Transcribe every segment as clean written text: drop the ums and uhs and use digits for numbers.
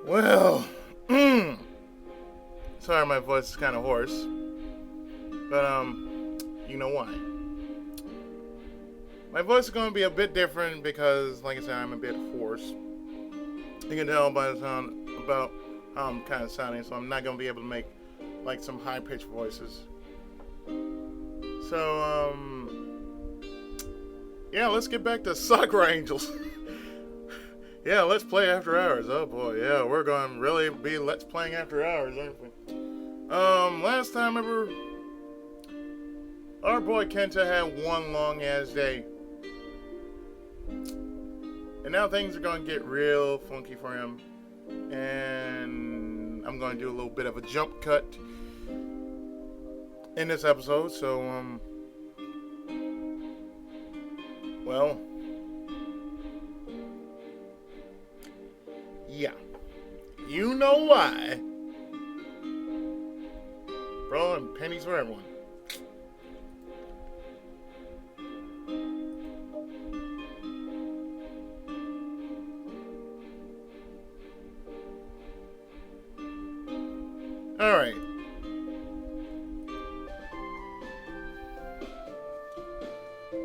Well, sorry my voice is kind of hoarse, but you know why? My voice is going to be a bit different because, like I said, I'm a bit hoarse. You can tell by the sound about how I'm kind of sounding, so I'm not going to be able to make like some high-pitched voices. So, yeah, let's get back to Sakura Angels. Yeah, let's play after hours. Oh boy, yeah, we're going to really be let's playing after hours, aren't we? Last time ever, our boy Kenta had one long ass day. And now things are going to get real funky for him. And I'm going to do a little bit of a jump cut in this episode. So, well, yeah. You know why. Bro, and pennies for everyone. Alright.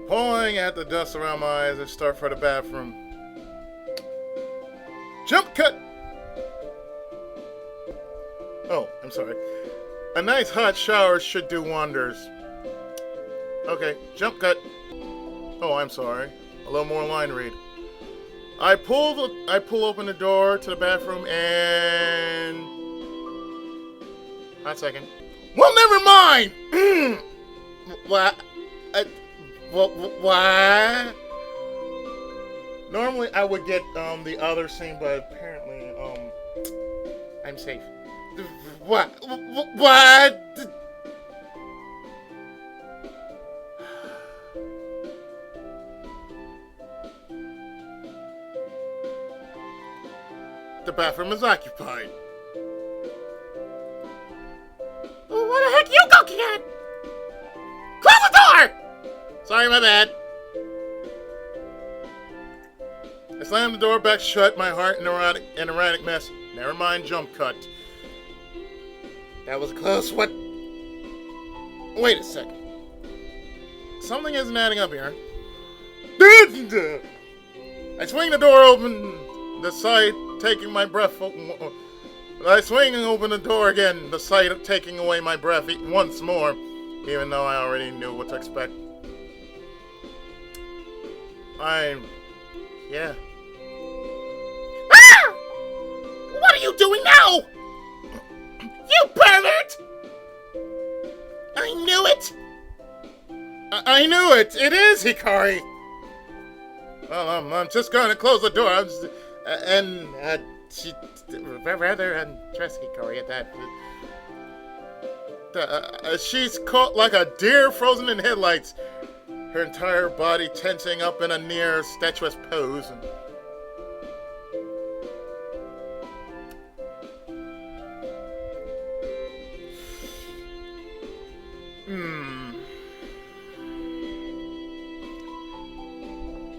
Pulling at the dust around my eyes, I start for the bathroom. Jump cut! Oh, I'm sorry. A nice hot shower should do wonders. Okay, jump cut. Oh, I'm sorry. A little more line read. I pull open the door to the bathroom and... Hot second. Well, never mind! What? What? Normally I would get the other scene, but apparently I'm safe. What? What? The bathroom is occupied. What the heck you looking at? Close the door! Sorry, my bad. I slammed the door back shut, my heart an erratic mess. Never mind, jump cut. That was close. What? Wait a second. Something isn't adding up here. I swing the door open, the sight taking my breath. I swing and open the door again, the sight of taking away my breath once more, even though I already knew what to expect. Yeah. Ah! What are you doing now? You pervert! I knew it! I knew it! It is Hikari! Well, I'm just gonna close the door. She rather undressed Hikari at that. She's caught like a deer frozen in headlights. Her entire body tensing up in a near statuesque pose.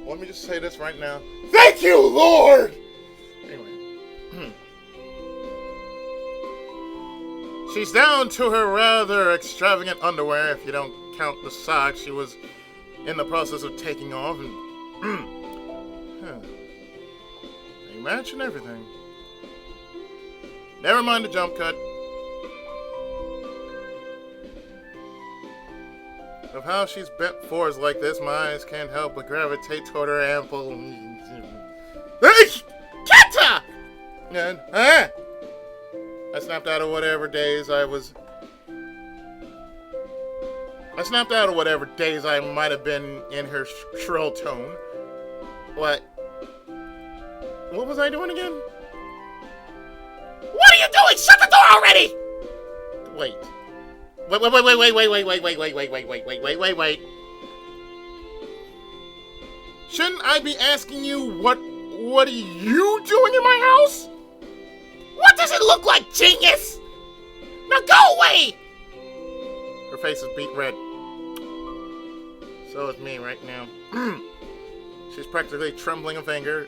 Let me just say this right now. Thank you, Lord! Anyway. She's down to her rather extravagant underwear, if you don't count the socks she was in the process of taking off, and they match and everything. Never mind the jump cut. Of how she's bent forwards like this, my eyes can't help but gravitate toward her ample. Hey! Kenta! And, I snapped out of whatever daze I might have been in her shrill tone. What was I doing again? What are you doing? Shut the door already! Wait. Wait. Shouldn't I be asking you what are you doing in my house? What does it look like, genius? Now go away! Her face is beet red. So is me right now. She's practically trembling a finger,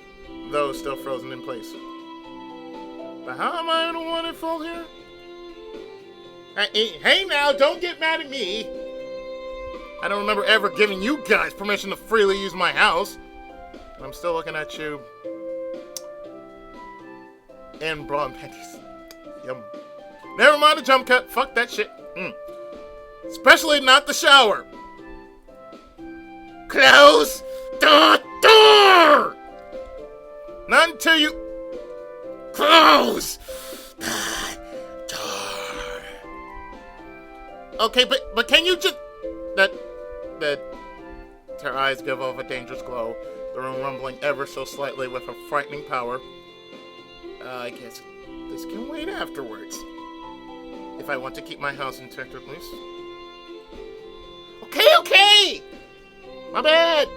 though still frozen in place. But how am I the one at fault here? Hey now, don't get mad at me. I don't remember ever giving you guys permission to freely use my house. And I'm still looking at you. And bra and panties. Yum. Never mind the jump cut. Fuck that shit. Especially not the shower. Close the door! Not until you close the door. Okay, but can you just... That her eyes give off a dangerous glow, the room rumbling ever so slightly with a frightening power. I guess this can wait afterwards. If I want to keep my house intact at least. Okay! My bad!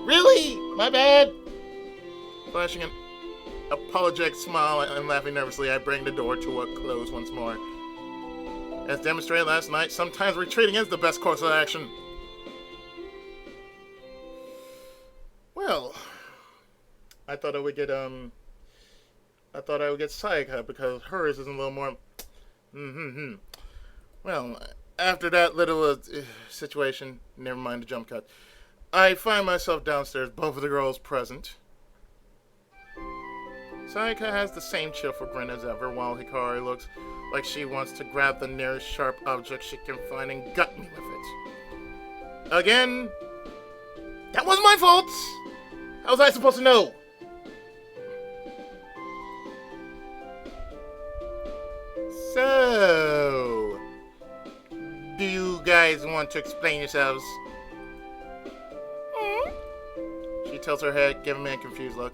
Really? My bad! Flashing an apologetic smile and laughing nervously, I bring the door to a close once more. As demonstrated last night, sometimes retreating is the best course of action. Well, I thought I would get Sakura because hers is a little more. Well, after that little situation, never mind the jump cut. I find myself downstairs, both of the girls present. Sakura has the same cheerful grin as ever, while Hikari looks like she wants to grab the nearest sharp object she can find and gut me with it. Again, that wasn't my fault! How was I supposed to know? So, do you guys want to explain yourselves? She tilts her head, giving me a confused look.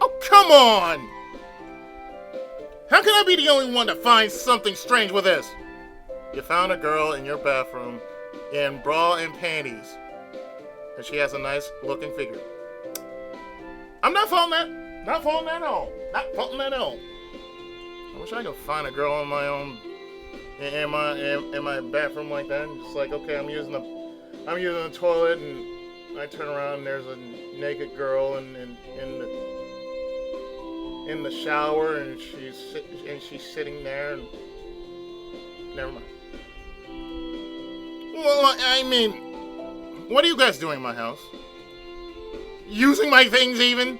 Oh, come on! How can I be the only one that finds something strange with this? You found a girl in your bathroom in bra and panties. And she has a nice looking figure. I'm not faulting that. Not faulting that at all. Not faulting that at all. I wish I could find a girl on my own in my bathroom like that. And just like, okay, I'm using the toilet and I turn around and there's a naked girl in the shower and she's sitting there and never mind. Well, I mean, what are you guys doing in my house? Using my things even?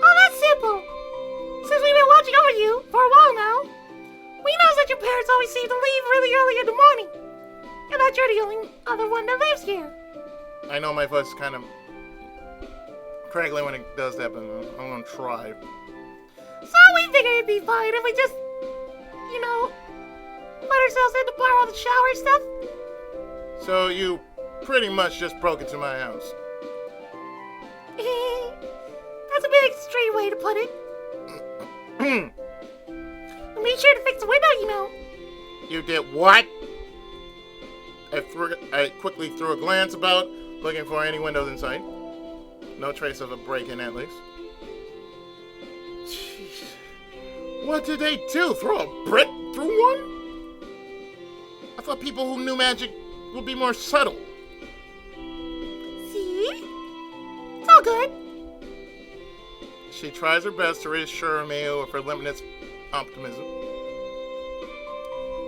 Oh, that's simple. Since we've been watching over you for a while now, we know that your parents always seem to leave really early in the morning, and that you're the only other one that lives here. I know my voice is kind of crackly when it does that, but I'm gonna try. So we figured it'd be fine if we just, let ourselves in to borrow the shower and stuff. So you pretty much just broke into my house. That's a bit extreme way to put it. Be sure to fix the window, You did what? I quickly threw a glance about, looking for any windows in sight. No trace of a break-in, at least. Jeez. What did they do? Throw a brick through one? I thought people who knew magic would be more subtle. See? It's all good. She tries her best to reassure me with her limited optimism.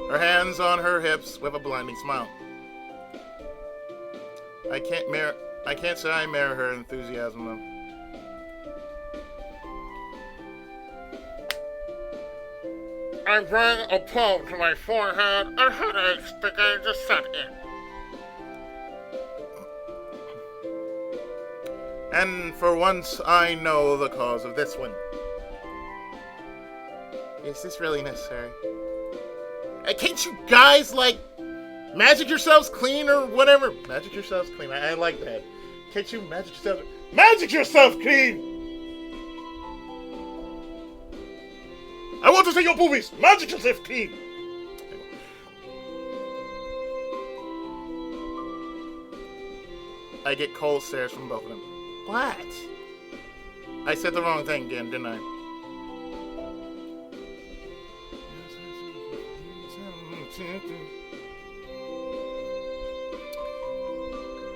Her hands on her hips with a blinding smile. I can't say I mirror her enthusiasm though. I bring a palm to my forehead, a headache's beginning to set in. And for once, I know the cause of this one. Is this really necessary? Can't you guys, magic yourselves clean or whatever? Magic yourselves clean. I like that. Can't you magic yourself clean? I want to see your boobies. Magic yourself clean. I get cold stares from both of them. What? I said the wrong thing again, didn't I?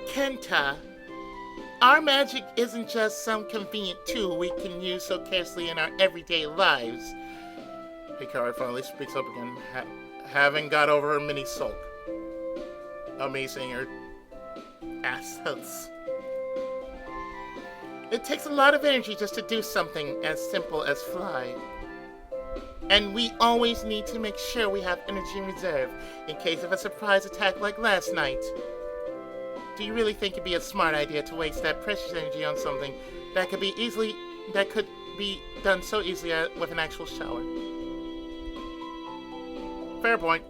Kenta, our magic isn't just some convenient tool we can use so carelessly in our everyday lives. Hikari finally speaks up again, having got over her mini sulk. Me seeing her ass hurts. It takes a lot of energy just to do something as simple as fly. And we always need to make sure we have energy in reserve in case of a surprise attack like last night. Do you really think it'd be a smart idea to waste that precious energy on something that could be done so easily with an actual shower? Fair point.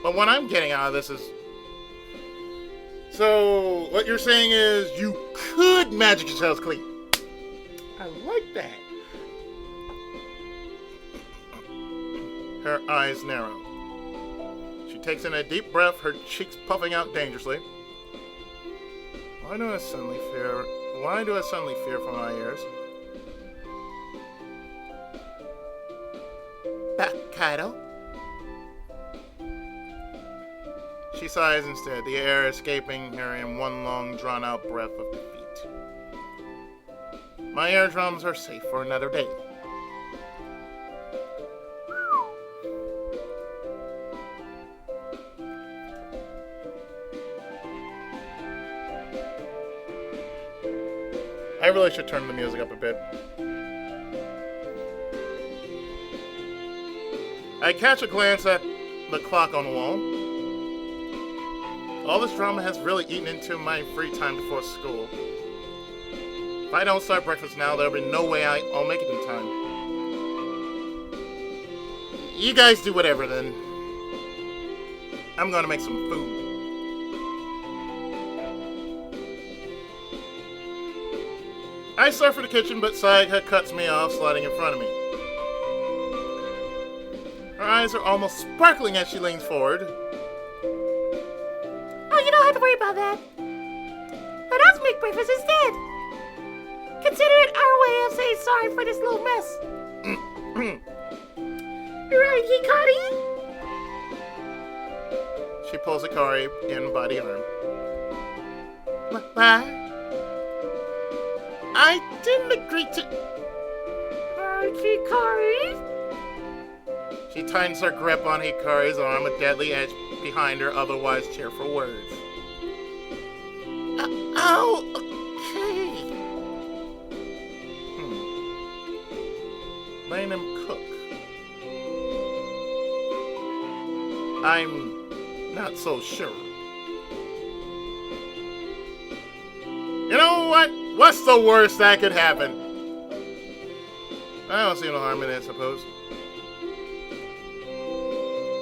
But what I'm getting out of this is... So, what you're saying is you could magic yourselves clean. I like that. Her eyes narrow. She takes in a deep breath, her cheeks puffing out dangerously. Why do I suddenly fear for my ears? Kaido? She sighs instead, the air escaping her in one long, drawn-out breath of defeat. My eardrums are safe for another day. I really should turn the music up a bit. I catch a glance at the clock on the wall. All this drama has really eaten into my free time before school. If I don't start breakfast now, there'll be no way I'll make it in time. You guys do whatever then. I'm gonna make some food. I start for the kitchen, but Sayaka cuts me off, sliding in front of me. Her eyes are almost sparkling as she leans forward. Oh, you don't have to worry about that. Let us make breakfast instead. Consider it our way of saying sorry for this little mess. Right, Hikari? She pulls Hikari in by the arm. What? I didn't agree to... Hikari? She tightens her grip on Hikari's arm, a deadly edge behind her otherwise cheerful words. Oh, okay. Letting him cook. I'm not so sure. You know what? What's the worst that could happen? I don't see no harm in it, I suppose.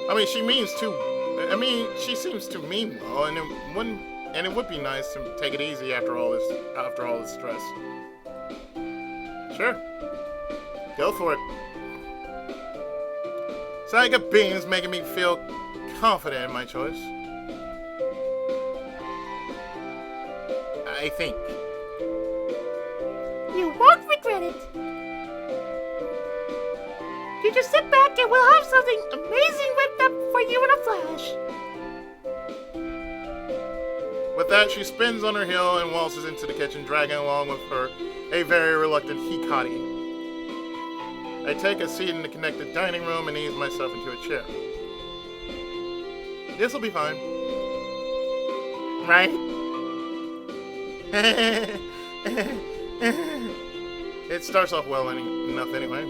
I mean, she seems to mean well, and it would be nice to take it easy after all this stress. Sure. Go for it. Sayaka beams, making me feel confident in my choice. I think. You won't regret it. You just sit back and we'll have something amazing whipped up for you in a flash. With that, she spins on her heel and waltzes into the kitchen, dragging along with her a very reluctant Hikari. I take a seat in the connected dining room and ease myself into a chair. This'll be fine. Right? It starts off well enough anyway.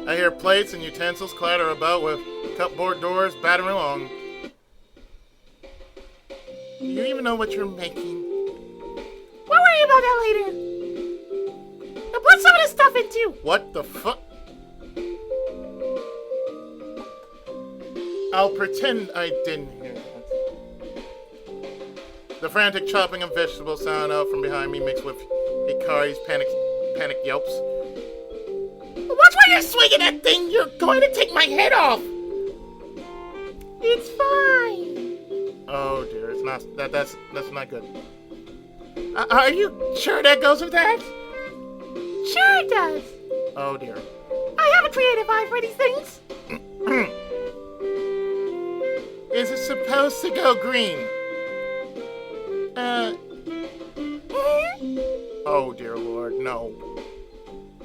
I hear plates and utensils clatter about with cupboard doors battering along. Do you even know what you're making? We'll worry about that later. Now put some of this stuff in too. What the fuck? I'll pretend I didn't hear that. The frantic chopping of vegetables sound out from behind me mixed with Hikari's panic yelps. Watch where you're swinging that thing! You're going to take my head off! It's fine. Oh dear, it's not that's not good. Are you sure that goes with that? Sure it does. Oh dear. I have a creative eye for these things. Is it supposed to go green? No.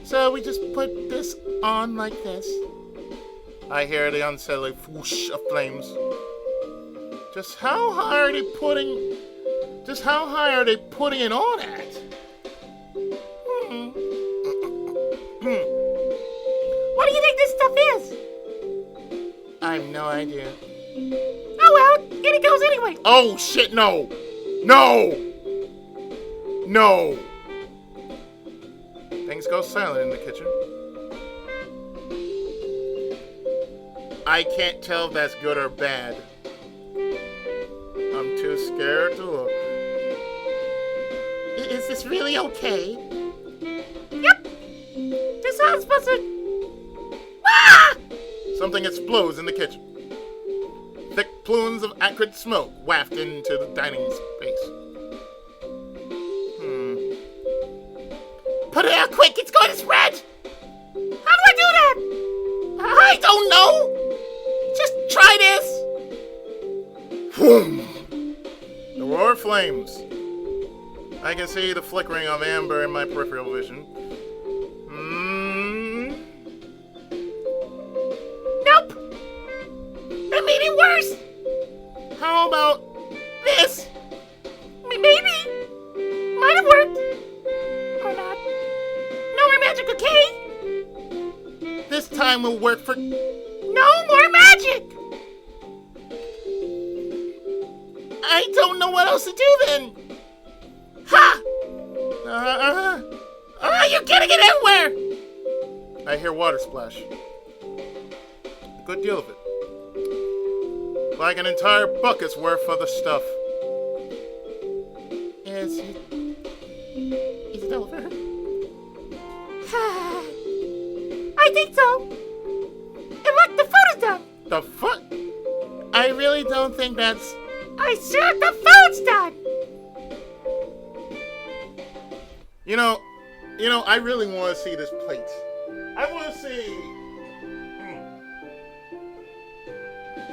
So we just put this on like this. I hear the unsettling whoosh of flames. Just how high are they putting it on at? What do you think this stuff is? I have no idea. Oh well, in it goes anyway. Oh shit, no! No! No! Things go silent in the kitchen. I can't tell if that's good or bad. I'm too scared to look. Is this really okay? Yep. This sounds supposed to... Ah! Something explodes in the kitchen. Thick plumes of acrid smoke waft into the dining space. Put it out quick, it's going to spread! How do I do that? I don't know! Just try this! Whoom! The roar of flames. I can see the flickering of amber in my peripheral vision. Nope! That made it worse! How about this? Maybe! Might have worked. Or not. No more magic, okay? this time will work for... No more magic! I don't know what else to do then! Ha! You're getting it everywhere! I hear water splash. A good deal of it. Like an entire bucket's worth of the stuff. Is it over? I think so. And look, the food is done. The fuck? I really don't think that's... I said the food's done! You know, I really want to see this plate. I want to see...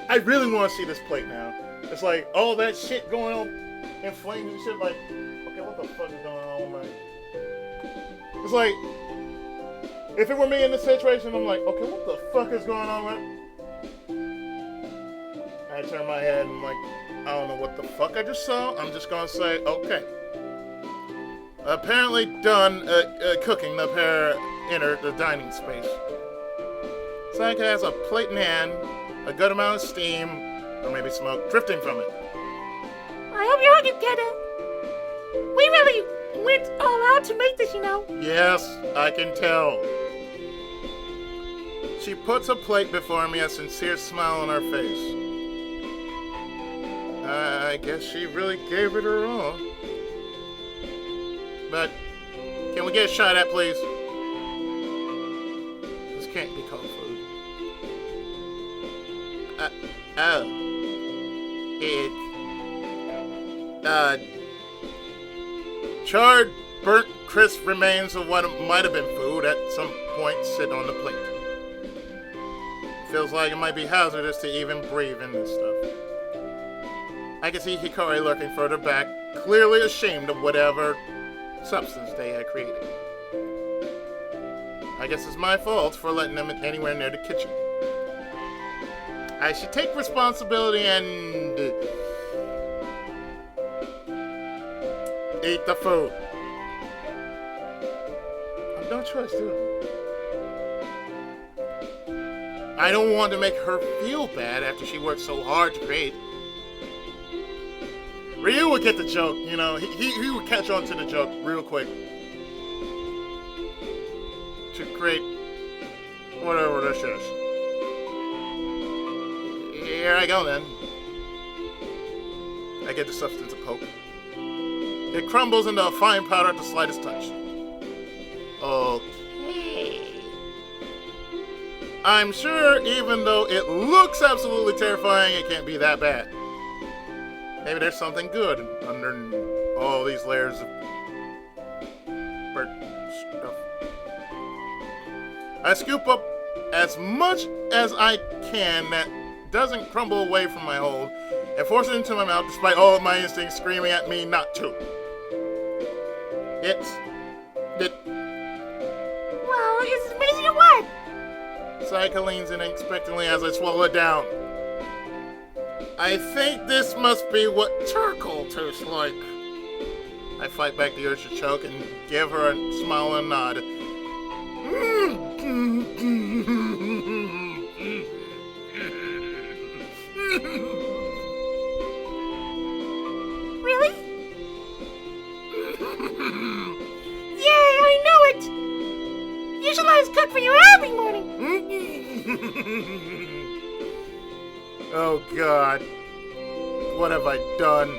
I really want to see this plate now. It's like all that shit going on in flames and shit. Like, okay, what the fuck is going on, man? It's like, if it were me in this situation, I'm like, okay, what the fuck is going on, man? I turn my head and like, I don't know what the fuck I just saw. I'm just gonna say, okay. Apparently done cooking. The pair enter the dining space. Sakura has a plate in hand, a good amount of steam, or maybe smoke, drifting from it. I hope you're hungry, Kenta. We really went all out to make this, you know. Yes, I can tell. She puts a plate before me, a sincere smile on her face. I guess she really gave it her all. But, can we get a shot at, please? This can't be called food. Charred, burnt, crisp remains of what might have been food at some point sit on the plate. Feels like it might be hazardous to even breathe in this stuff. I can see Hikari lurking further back, clearly ashamed of whatever substance they had created. I guess it's my fault for letting them anywhere near the kitchen. I should take responsibility and eat the food. I have no choice, do I? I don't want to make her feel bad after she worked so hard to create. Ryu would get the joke, you know. He would catch on to the joke real quick. To create whatever this is. Here I go then. I get the substance a poke. It crumbles into a fine powder at the slightest touch. Okay. I'm sure even though it looks absolutely terrifying, it can't be that bad. Maybe there's something good under all these layers of burnt stuff. I scoop up as much as I can that doesn't crumble away from my hold and force it into my mouth despite all of my instincts screaming at me not to. is it amazing or what? Sayaka leans in expectantly as I swallow it down. I think this must be what charcoal tastes like. I fight back the urge to choke and give her a smile and a nod. Really? Yay, I know it! You should let us cook for you every morning. Oh God, what have I done?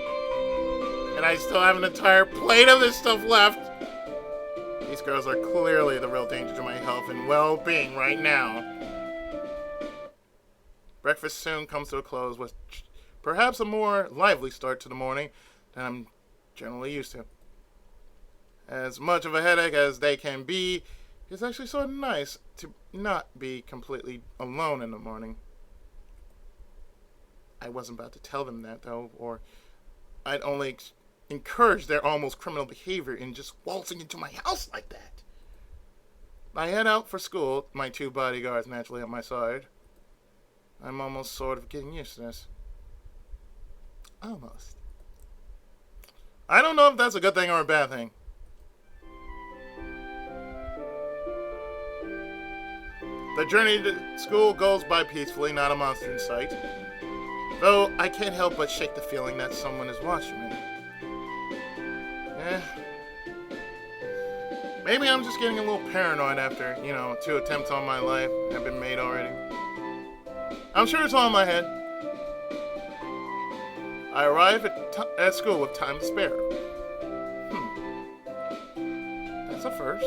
And I still have an entire plate of this stuff left. These girls are clearly the real danger to my health and well-being right now. Breakfast soon comes to a close with perhaps a more lively start to the morning than I'm generally used to. As much of a headache as they can be, it's actually so nice to not be completely alone in the morning. I wasn't about to tell them that, though, or I'd only encourage their almost criminal behavior in just waltzing into my house like that. I head out for school, my 2 bodyguards naturally at my side. I'm almost sort of getting used to this. Almost. I don't know if that's a good thing or a bad thing. The journey to school goes by peacefully, not a monster in sight. Though I can't help but shake the feeling that someone is watching me. Maybe I'm just getting a little paranoid after, 2 attempts on my life have been made already. I'm sure it's all in my head. I arrive at school with time to spare. That's a first.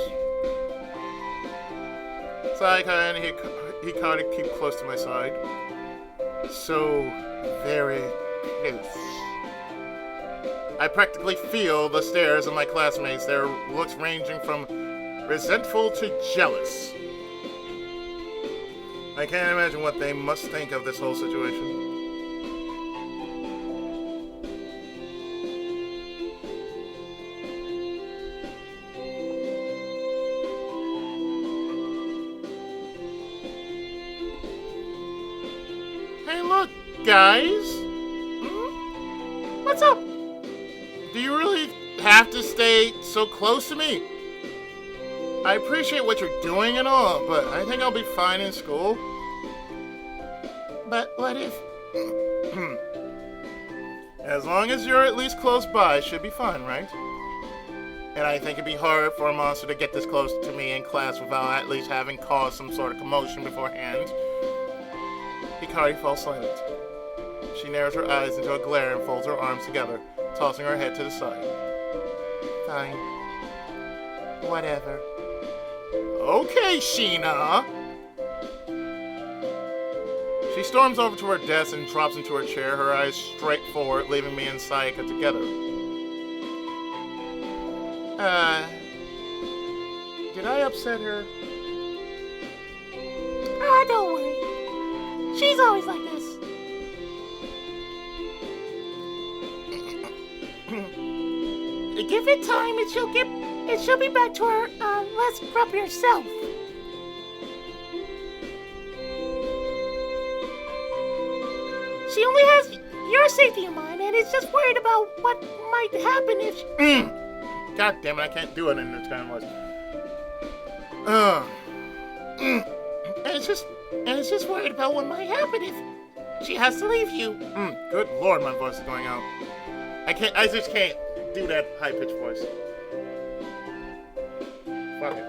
Sayaka and Hikari keep close to my side. So very close. I practically feel the stares of my classmates, their looks ranging from resentful to jealous. I can't imagine what they must think of this whole situation. Hey, look, guys. What's up? Do you really have to stay so close to me? I appreciate what you're doing and all, but I think I'll be fine in school. But what if... As long as you're at least close by, should be fine, right? And I think it'd be hard for a monster to get this close to me in class without at least having caused some sort of commotion beforehand. Hikari falls silent. She narrows her eyes into a glare and folds her arms together, tossing her head to the side. Fine. Whatever. Okay, Sheena! She storms over to her desk and drops into her chair, her eyes straight forward, leaving me and Sayaka together. Did I upset her? Don't worry. She's always like this. Give it time and she'll be back to her, less grumpier self. She only has your safety in mind and is just worried about what might happen if God damn it, I can't do it in this kind of voice. And it's just worried about what might happen if she has to leave you. Good lord, my voice is going out. I just can't do that high-pitched voice. Fuck it.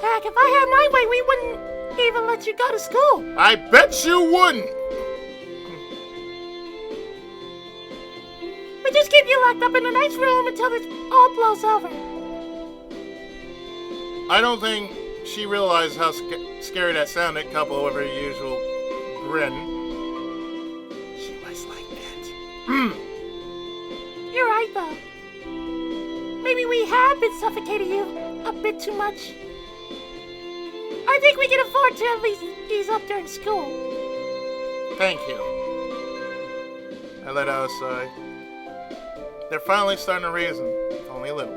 Heck, if I had my way, we wouldn't even let you go to school. I bet you wouldn't! We just keep you locked up in a nice room until this all blows over. I don't think she realized how scary that sounded, coupled with her usual grin. She was like that. You're right, though. Maybe we have been suffocating you a bit too much. I think we can afford to at least ease up during school. Thank you. I let out a sigh. They're finally starting to reason, if only a little.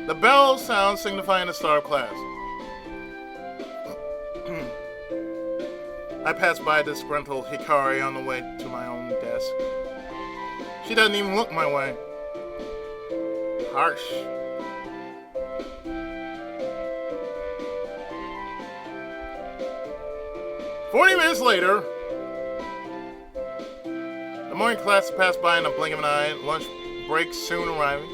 The bell sounds signifying the start of class. I pass by disgruntled Hikari on the way to my own desk. She doesn't even look my way. Harsh. "40 minutes later, the morning class passed by in a blink of an eye. Lunch break soon arriving.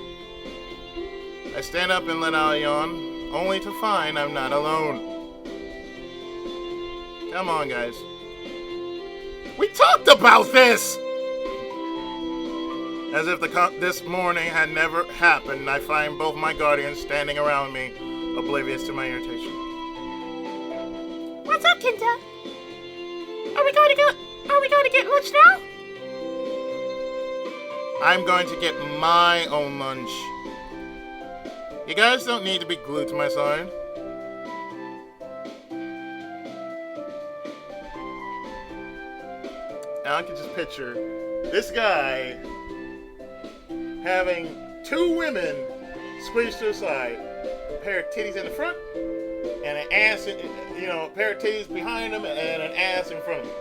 I stand up and let out a yawn, only to find I'm not alone. Come on, guys. We talked about this! As if this morning had never happened, I find both my guardians standing around me, oblivious to my irritation. What's up, Kenta? Are we going to get lunch now? I'm going to get my own lunch. You guys don't need to be glued to my side. Now I can just picture this guy having two women squeezed to the side, a pair of titties in the front, and an ass, a pair of titties behind him, and an ass in front of him.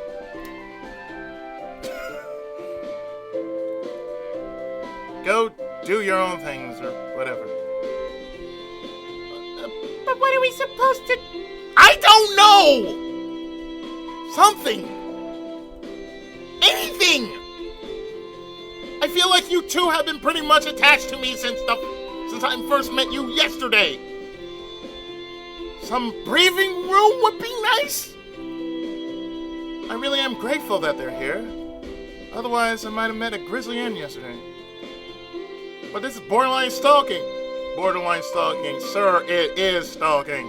Go do your own things or whatever. But what are we supposed to... I don't know! Something! Anything! I feel like you two have been pretty much attached to me since I first met you yesterday. Some breathing room would be nice. I really am grateful that they're here. Otherwise, I might have met a grisly end yesterday. But this is borderline stalking. Borderline stalking, sir. It is stalking.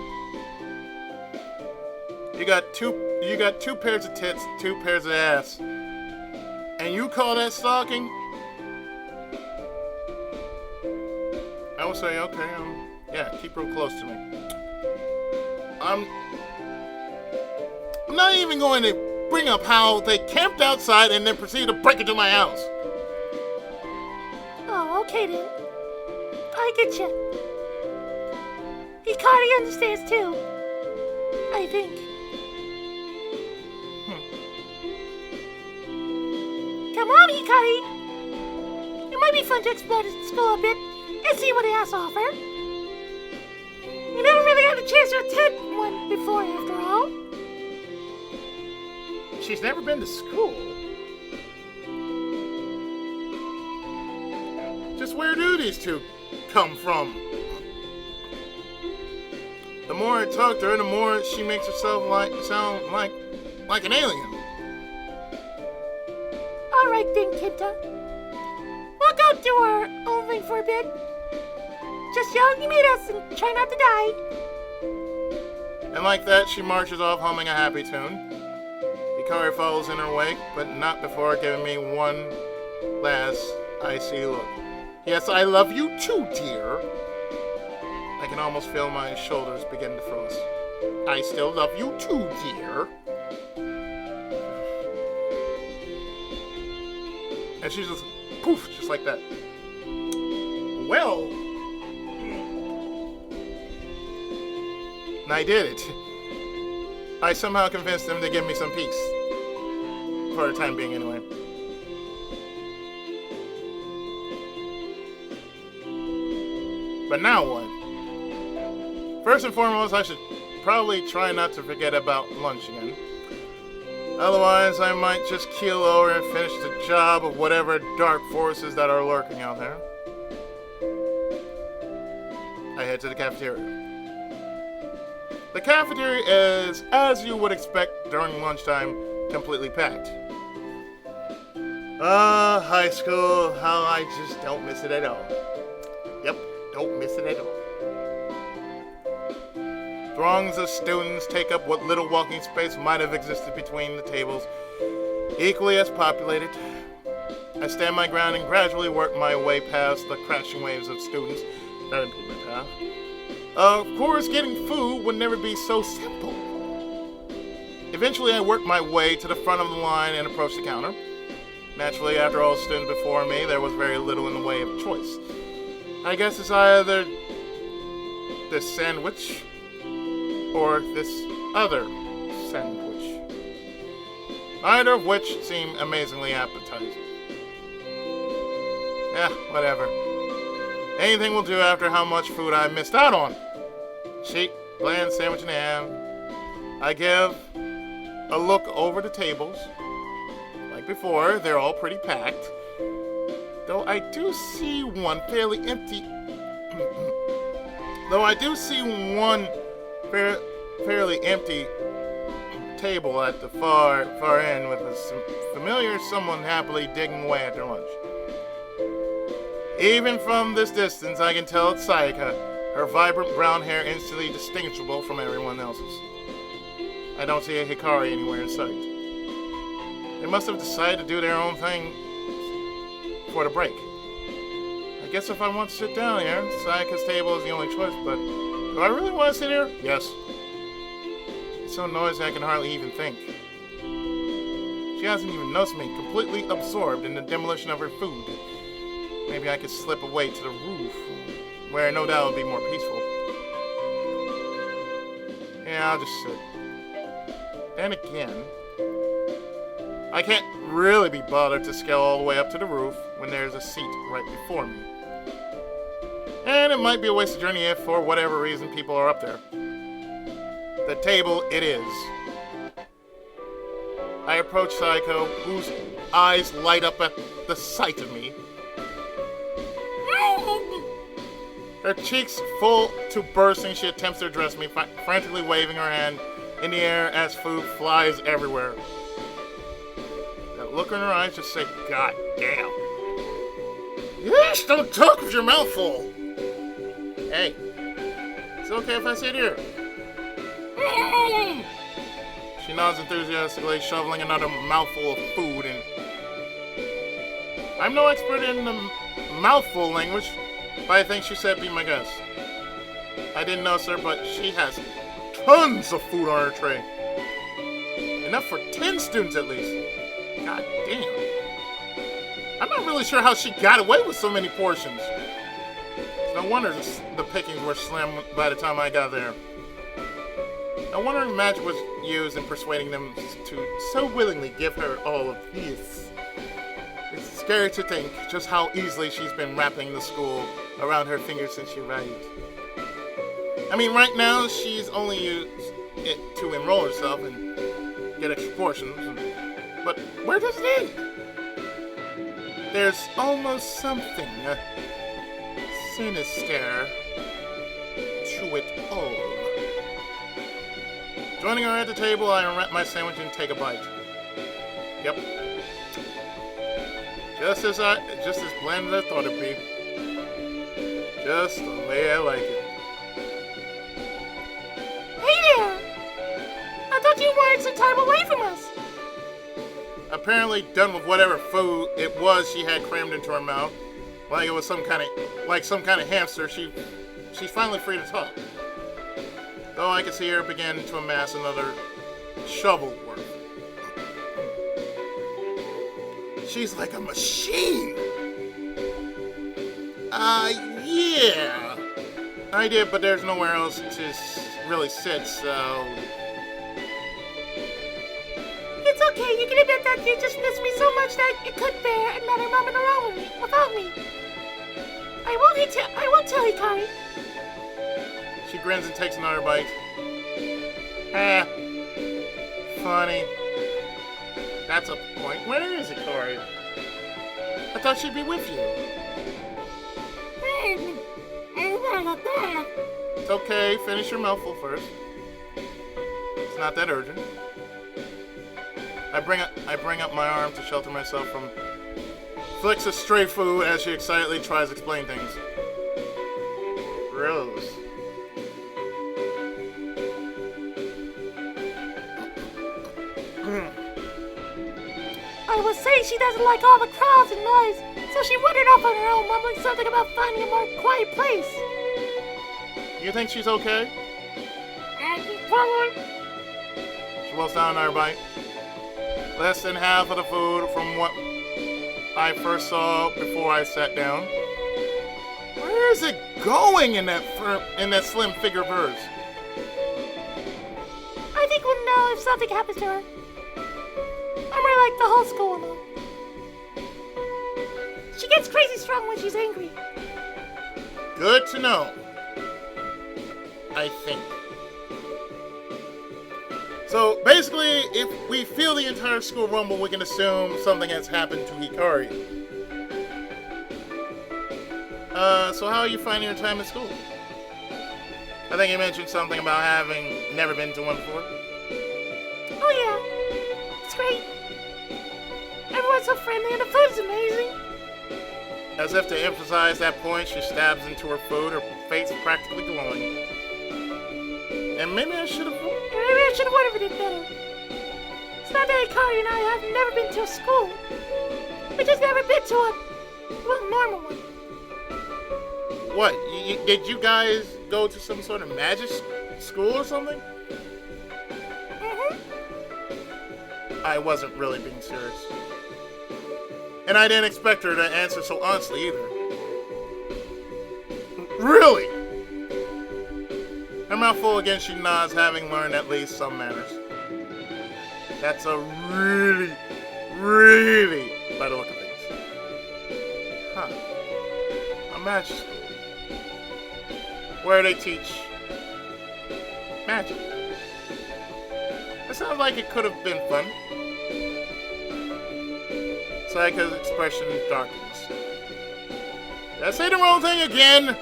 You got two pairs of tits, 2 pairs of ass, and you call that stalking? I would say, okay, yeah, keep real close to me. I'm not even going to bring up how they camped outside and then proceeded to break into my house. Oh, okay then. I get you. Hikari understands too. I think. Come on, Hikari. It might be fun to explore the school a bit and see what it has to offer. You never really had a chance to attend one before, after all. She's never been to school. Just where do these two come from? The more I talk to her, the more she makes herself sound like an alien. All right then, Kenta. We'll go do our own thing for a bit. Just yell you meet us and try not to die. And like that, she marches off humming a happy tune. Hikari follows in her wake, but not before giving me one last icy look. Yes, I love you too, dear. I can almost feel my shoulders begin to frost. I still love you too, dear. And she's just, poof, just like that. Well, and I did it. I somehow convinced them to give me some peace. For the time being, anyway. But now what? First and foremost, I should probably try not to forget about lunch again. Otherwise, I might just keel over and finish the job of whatever dark forces that are lurking out there. I head to the cafeteria. The cafeteria is, as you would expect during lunchtime, completely packed. High school, how I just don't miss it at all. Yep, don't miss it at all. Throngs of students take up what little walking space might have existed between the tables, equally as populated. I stand my ground and gradually work my way past the crashing waves of students that impede my path. Of course, getting food would never be so simple. Eventually, I work my way to the front of the line and approach the counter. Naturally, after all students before me, there was very little in the way of choice. I guess it's either this sandwich or this other sandwich. Neither of which seem amazingly appetizing. Yeah, whatever. Anything will do after how much food I missed out on. Cheap, bland sandwich and ham. I give a look over the tables. Like before, they're all pretty packed. Though I do see one fairly empty. Fairly empty table at the far end with a familiar someone happily digging away at their lunch. Even from this distance, I can tell it's Sayaka, her vibrant brown hair instantly distinguishable from everyone else's. I don't see a Hikari anywhere in sight. They must have decided to do their own thing for the break. I guess if I want to sit down here, Sayaka's table is the only choice, but do I really want to sit here? Yes. It's so noisy I can hardly even think. She hasn't even noticed me, completely absorbed in the demolition of her food. Maybe I could slip away to the roof, where no doubt would be more peaceful. Yeah, I'll just sit. Then again, I can't really be bothered to scale all the way up to the roof when there's a seat right before me. And it might be a wasted journey if, for whatever reason, people are up there. The table it is. I approach Sayako, whose eyes light up at the sight of me. Her cheeks full to bursting, she attempts to address me, frantically waving her hand in the air as food flies everywhere. That look in her eyes just say, God damn. Yes, don't talk with your mouth full. Hey, it's okay if I sit here. She nods enthusiastically, shoveling another mouthful of food in. I'm no expert in the mouthful language, but I think she said be my guest. I didn't know, sir, but she has tons of food on her tray. Enough for 10 students at least. God damn. I'm not really sure how she got away with so many portions. No wonder the pickings were slim by the time I got there. No wonder magic was used in persuading them to so willingly give her all of this. It's scary to think just how easily she's been wrapping the school around her fingers since she arrived. I mean, right now she's only used it to enroll herself and get extra portions. But where does it end? There's almost something sinister to it all. Joining her at the table, I unwrap my sandwich and take a bite. Yep. Just as bland as I thought it'd be. Just the way I like it. Hey there! I thought you wanted some time away from us. Apparently done with whatever food it was she had crammed into her mouth. Like it was some kind of hamster, she's finally free to talk. Though I could see her begin to amass another shovel worth. She's like a machine. Yeah. I did, but there's nowhere else to really sit, so... It's okay, you can admit that you just miss me so much that you couldn't bear another moment alone without me. I won't tell Hikari. She grins and takes another bite. Funny. That's a point. Where is Hikari? I thought she'd be with you. It's okay, finish your mouthful first. It's not that urgent. I bring up my arm to shelter myself from flicks of stray food as she excitedly tries to explain things. Gross. I would say she doesn't like all the crowds and noise, so she wandered off on her own, mumbling something about finding a more quiet place. You think she's okay? Probably. She wolfs down on her bite. Less than half of the food from what I first saw before I sat down. Where is it going in that slim figure of hers? I think we'll know if something happens to her. I'm more like the whole school will know. She gets crazy strong when she's angry. Good to know. I think. So basically, if we feel the entire school rumble, we can assume something has happened to Hikari. So how are you finding your time at school? I think you mentioned something about having never been to one before. Oh yeah, it's great. Everyone's so friendly and the food is amazing. As if to emphasize that point, she stabs into her food, her face practically glowing. And maybe I should have worded it better. It's not that Hikari and I have never been to a school. We just never been to a normal one. What? Did you guys go to some sort of magic school or something? Mm-hmm. I wasn't really being serious. And I didn't expect her to answer so honestly either. Really? Her mouth full again, she nods, having learned at least some manners. That's a really, really, by the look of things. Huh. A magic school. Where they teach magic. It sounds like it could have been fun. Sayaka's expression darkens. Did I say the wrong thing again?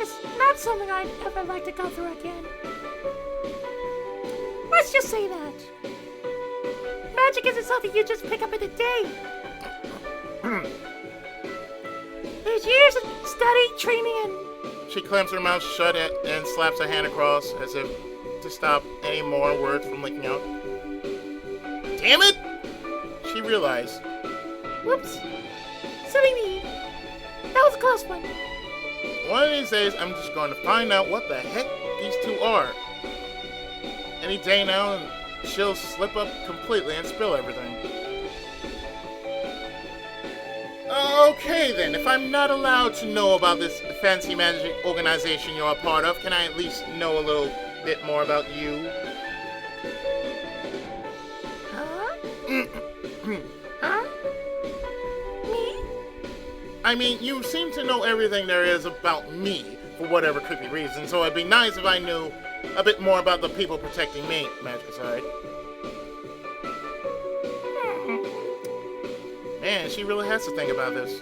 It's not something I'd ever like to go through again. Let's just say that. Magic isn't something you just pick up in a day. There's years of study, training, and... She clamps her mouth shut and slaps a hand across as if to stop any more words from leaking out. Damn it! She realized. Whoops. Silly me. That was a close one. One of these days, I'm just going to find out what the heck these two are. Any day now, and she'll slip up completely and spill everything. Okay then, if I'm not allowed to know about this fancy magic organization you're a part of, can I at least know a little bit more about you? Huh? Huh? Me? I mean, you seem to know everything there is about me, for whatever creepy reason, so it'd be nice if I knew a bit more about the people protecting me, magic aside. Man, she really has to think about this.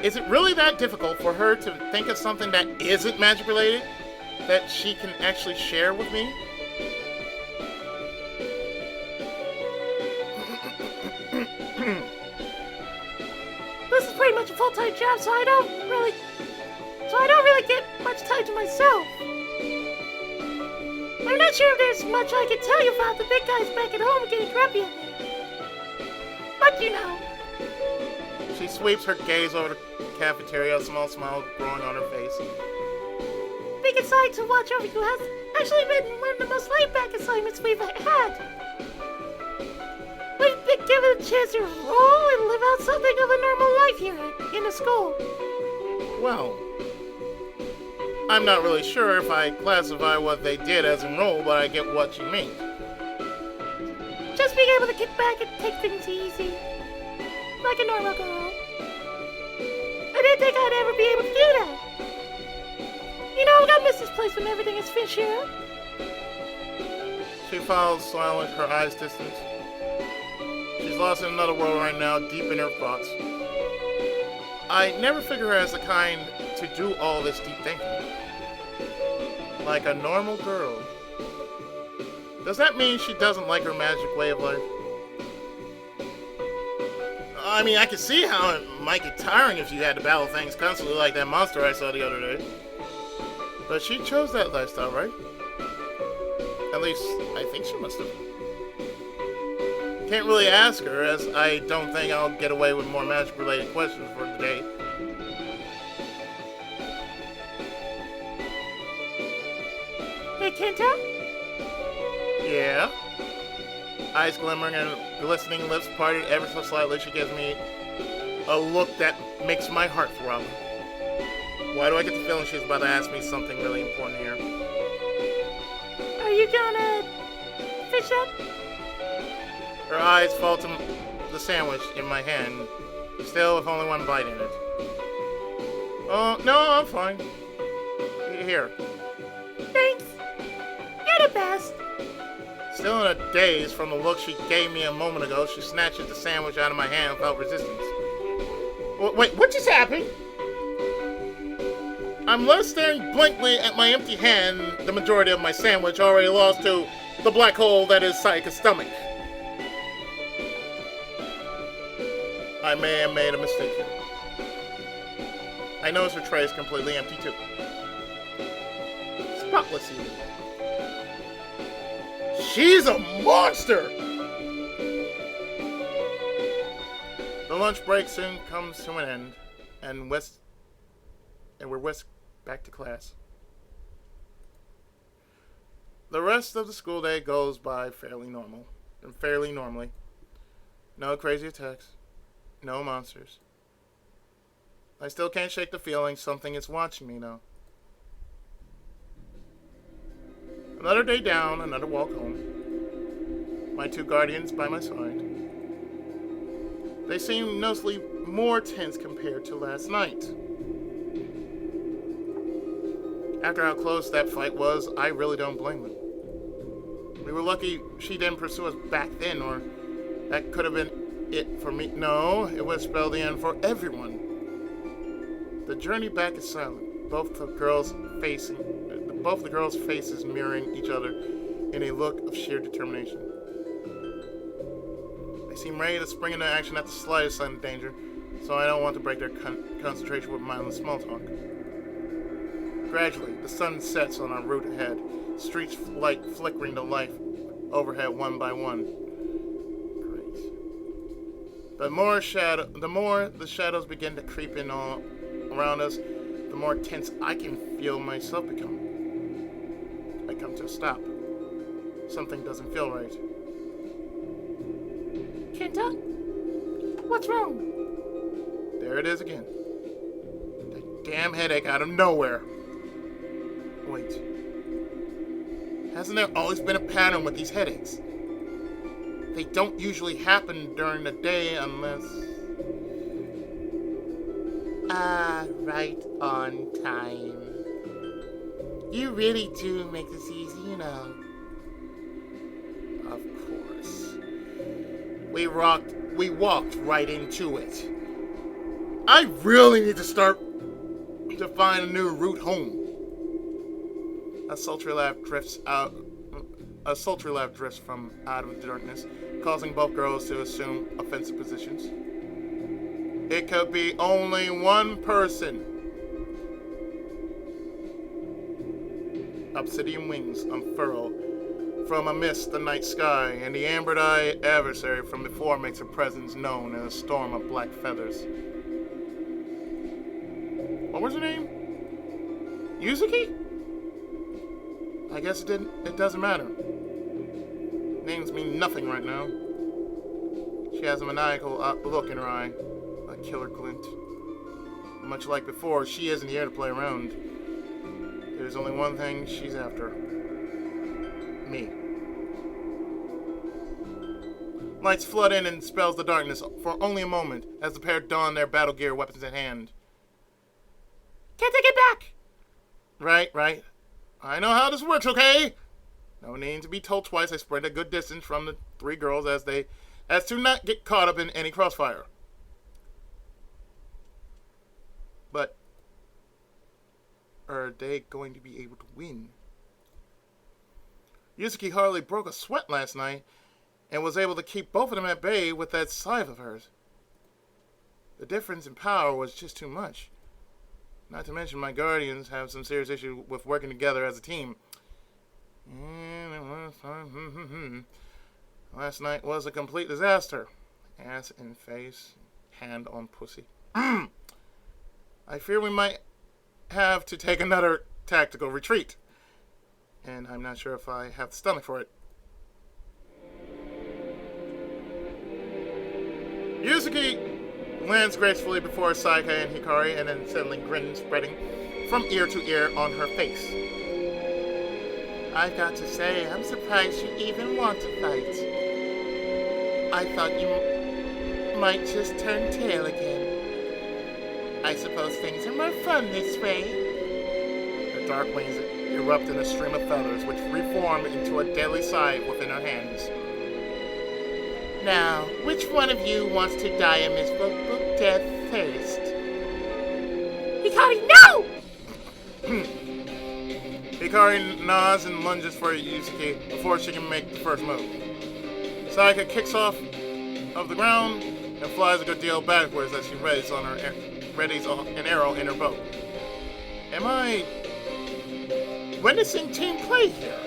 Is it really that difficult for her to think of something that isn't magic related that she can actually share with me? This is pretty much a full-time job, so I don't really get much time to myself. I'm not sure if there's much I can tell you about the big guys back at home getting grumpy at me. But you know. She sweeps her gaze over the cafeteria, a small smile growing on her face. Being assigned to watch over you has actually been one of the most laid-back assignments we've had. We've been given a chance to roll and live out something of a normal life here in the school. Well, I'm not really sure if I classify what they did as enroll, but I get what you mean. Just being able to kick back and take things easy. Like a normal girl. I didn't think I'd ever be able to do that. You know, I miss this place when everything is finished here. She follows silent, her eyes distant. She's lost in another world right now, deep in her thoughts. I never figure her as the kind to do all this deep thinking. Like a normal girl. Does that mean she doesn't like her magic way of life? I mean, I can see how it might get tiring if you had to battle things constantly like that monster I saw the other day. But she chose that lifestyle, right? At least, I think she must have. Can't really ask her, as I don't think I'll get away with more magic-related questions for today. Hey, Kenta? Yeah? Eyes glimmering and glistening lips parted ever so slightly, she gives me A look that makes my heart throb. Why do I get the feeling she's about to ask me something really important here? Are you gonna fish up? Her eyes fall to the sandwich in my hand, still with only one bite in it. Oh, no, I'm fine. Here. Thanks. You're the best. Still in a daze from the look she gave me a moment ago, she snatches the sandwich out of my hand without resistance. Wait, what just happened? I'm left staring blankly at my empty hand, the majority of my sandwich already lost to the black hole that is Sayaka's stomach. I may have made a mistake here. I notice her tray is completely empty too. Spotless even. She's a monster! The lunch break soon comes to an end, and we're whisked back to class. The rest of the school day goes by fairly normally. No crazy attacks. No monsters. I still can't shake the feeling something is watching me now. Another day down, another walk home. My two guardians by my side. They seem noticeably more tense compared to last night. After how close that fight was, I really don't blame them. We were lucky she didn't pursue us back then, or that could have been it for me. No, it would spell the end for everyone. The journey back is silent. Both the girls' faces mirroring each other in a look of sheer determination. They seem ready to spring into action at the slightest sign of danger, so I don't want to break their concentration with mindless small talk. Gradually, the sun sets on our route ahead, streets light flickering to life overhead one by one. Great. The more the shadows begin to creep in all around us, the more tense I can feel myself become. I come to a stop. Something doesn't feel right. Kenta? What's wrong? There it is again. That damn headache out of nowhere. Wait. Hasn't there always been a pattern with these headaches? They don't usually happen during the day unless... right on time. You really do make this easy, you know. Of course. We walked right into it. I really need to start to find a new route home. A sultry laugh drifts from out of the darkness, causing both girls to assume offensive positions. It could be only one person. Obsidian wings unfurl from amidst the night sky, and the ambered-eyed adversary from before makes her presence known in a storm of black feathers. What was her name? Yuzuki? I guess it doesn't matter. Names mean nothing right now. She has a maniacal look in her eye, a killer glint. Much like before, she isn't here to play around. There's only one thing she's after. Me. Lights flood in and dispels the darkness for only a moment as the pair don their battle gear, weapons at hand. Kenta, get back! Right. I know how this works, okay? No need to be told twice. I sprint a good distance from the three girls as to not get caught up in any crossfire. But are they going to be able to win? Yuzuki hardly broke a sweat last night and was able to keep both of them at bay with that scythe of hers. The difference in power was just too much. Not to mention my guardians have some serious issue with working together as a team. Last night was a complete disaster. Ass in face, hand on pussy. I fear we might have to take another tactical retreat. And I'm not sure if I have the stomach for it. Yuzuki lands gracefully before Sayaka and Hikari, and then suddenly grin spreading from ear to ear on her face. I've got to say, I'm surprised you even want to fight. I thought you might just turn tail again. I suppose things are more fun this way. The dark wings erupt in a stream of feathers, which reform into a deadly scythe within her hands. Now, which one of you wants to die a miserable death first? Hikari, no! Hikari nods and lunges for Yusuke before she can make the first move. Sayaka kicks off of the ground and flies a good deal backwards as she readies an arrow in her bow. Am I witnessing team play here?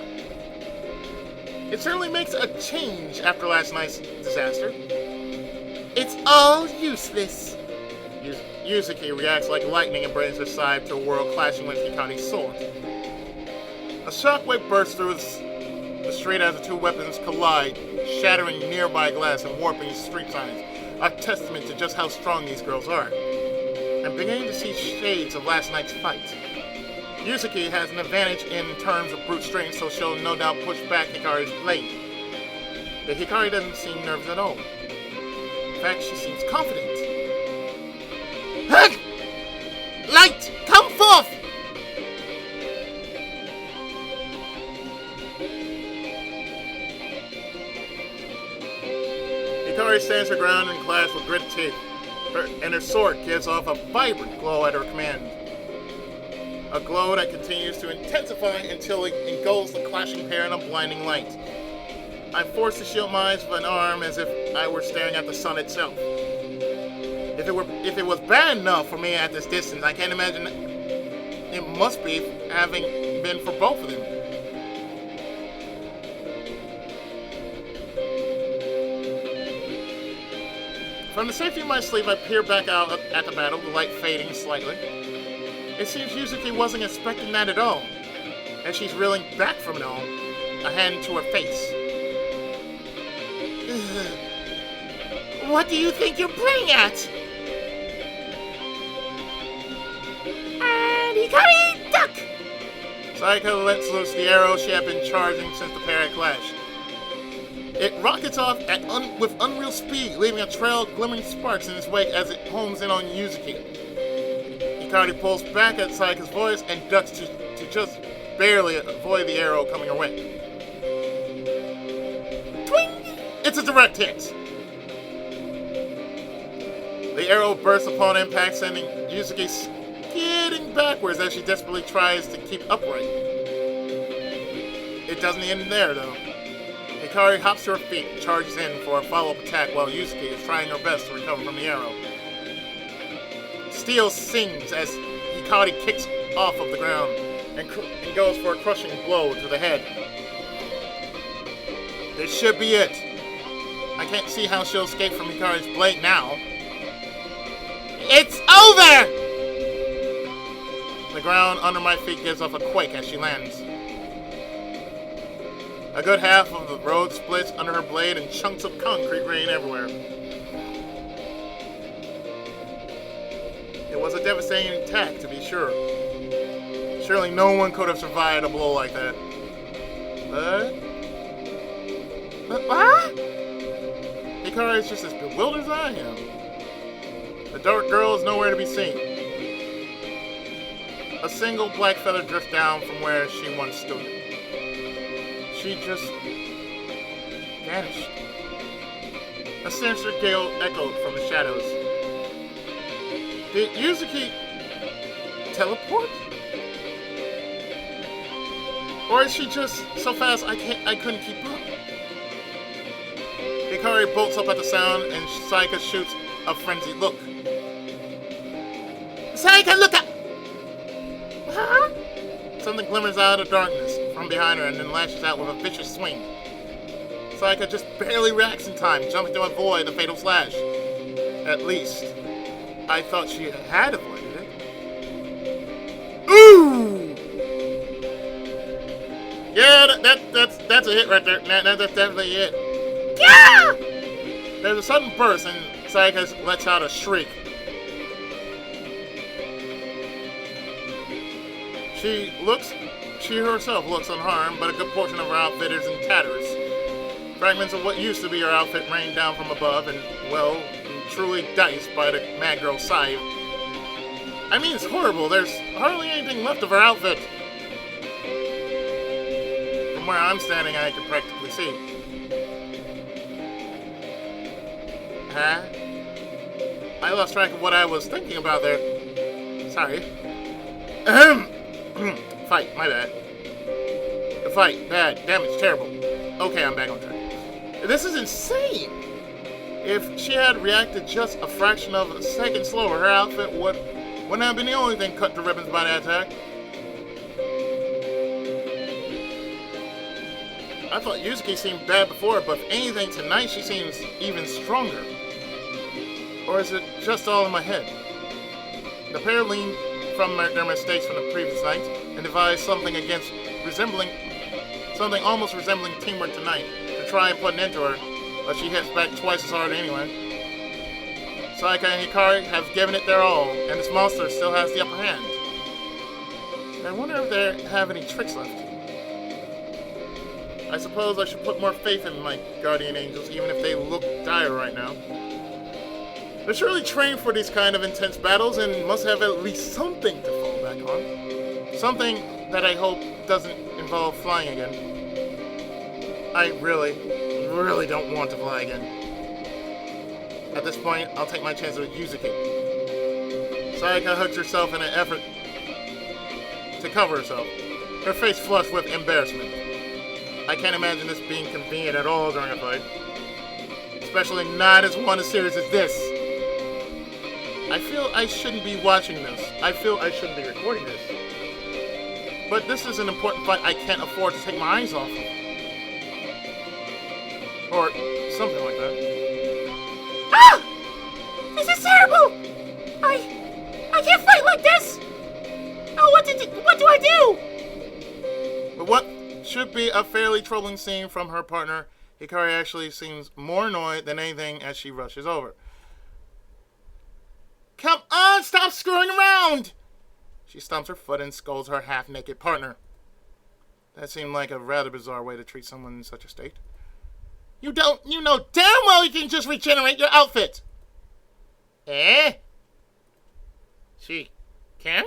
It certainly makes a change after last night's disaster. It's all useless. Yusuke reacts like lightning and brings her side to a whirl, clashing with Hikari's sword. A shockwave bursts through the street as the two weapons collide, shattering nearby glass and warping street signs, a testament to just how strong these girls are. I'm beginning to see shades of last night's fight. Yusuke has an advantage in terms of brute strength, so she'll no doubt push back Hikari's blade. But Hikari doesn't seem nervous at all. In fact, she seems confident. Light, come forth! Hikari stands her ground and clashes with gritted teeth, and her sword gives off a vibrant glow at her command. A glow that continues to intensify until it engulfs the clashing pair in a blinding light. I'm forced to shield my eyes with an arm as if I were staring at the sun itself. If it was bad enough for me at this distance, I can't imagine it must be having been for both of them. From the safety of my sleeve, I peer back out at the battle, the light fading slightly. It seems Yusuke wasn't expecting that at all, as she's reeling back from it all, a hand to her face. What do you think you're playing at? And Hikari, duck! Sayaka lets loose the arrow she had been charging since the pair had clashed. It rockets off with unreal speed, leaving a trail of glimmering sparks in its wake as it homes in on Yusuke. Hikari pulls back at Sayaka's voice and ducks to just barely avoid the arrow coming her way. Twing! It's a direct hit. The arrow bursts upon impact, sending Yusuke skidding backwards as she desperately tries to keep upright. It doesn't end there, though. Hikari hops to her feet and charges in for a follow-up attack while Yusuke is trying her best to recover from the arrow. Steel sings as Hikari kicks off of the ground and goes for a crushing blow to the head. This should be it. I can't see how she'll escape from Hikari's blade now. It's over! The ground under my feet gives off a quake as she lands. A good half of the road splits under her blade and chunks of concrete rain everywhere. It was a devastating attack, to be sure. Surely no one could have survived a blow like that. But what? Hikari is just as bewildered as I am. The dark girl is nowhere to be seen. A single black feather drifts down from where she once stood. She just vanished. A sinister gale echoed from the shadows. Did Yusuke teleport? Or is she just so fast I couldn't keep up? Hikari bolts up at the sound and Sayaka shoots a frenzied look. Sayaka, look up! Huh? Something glimmers out of the darkness from behind her and then lashes out with a vicious swing. Sayaka just barely reacts in time, jumping to avoid the fatal slash. At least, I thought she had avoided it. Ooh! Yeah, that's a hit right there. That's definitely it. Yeah! There's a sudden burst, and Sayaka lets out a shriek. She herself looks unharmed, but a good portion of her outfit is in tatters. Fragments of what used to be her outfit rain down from above and, well, truly diced by the mad girl's scythe. I mean, it's horrible. There's hardly anything left of her outfit. From where I'm standing, I can practically see. Huh? I lost track of what I was thinking about there. Sorry. Fight, my bad. The fight, bad, damage, terrible. Okay, I'm back on track. This is insane! If she had reacted just a fraction of a second slower, her outfit wouldn't have been the only thing cut to ribbons by the attack. I thought Yuzuki seemed bad before, but if anything, tonight she seems even stronger. Or is it just all in my head? The pair leaned from their mistakes from the previous nights and devised something almost resembling teamwork tonight to try and put an end to her, but she hits back twice as hard anyway. Sayaka and Hikari have given it their all, and this monster still has the upper hand. I wonder if they have any tricks left. I suppose I should put more faith in my guardian angels, even if they look dire right now. They're surely trained for these kind of intense battles and must have at least something to fall back on. Something that I hope doesn't involve flying again. I really don't want to fly again. At this point, I'll take my chances with Yuzuki. Sayaka hugs herself in an effort to cover herself, her face flushed with embarrassment. I can't imagine this being convenient at all during a fight. Especially not as one as serious as this. I feel I shouldn't be watching this. I feel I shouldn't be recording this. But this is an important fight I can't afford to take my eyes off of. Or something like that. Ah! This is terrible! I can't fight like this! Oh, what do I do? But what should be a fairly troubling scene from her partner, Hikari actually seems more annoyed than anything as she rushes over. Come on, stop screwing around! She stomps her foot and scolds her half-naked partner. That seemed like a rather bizarre way to treat someone in such a state. You know damn well you can just regenerate your outfit! Eh? She can?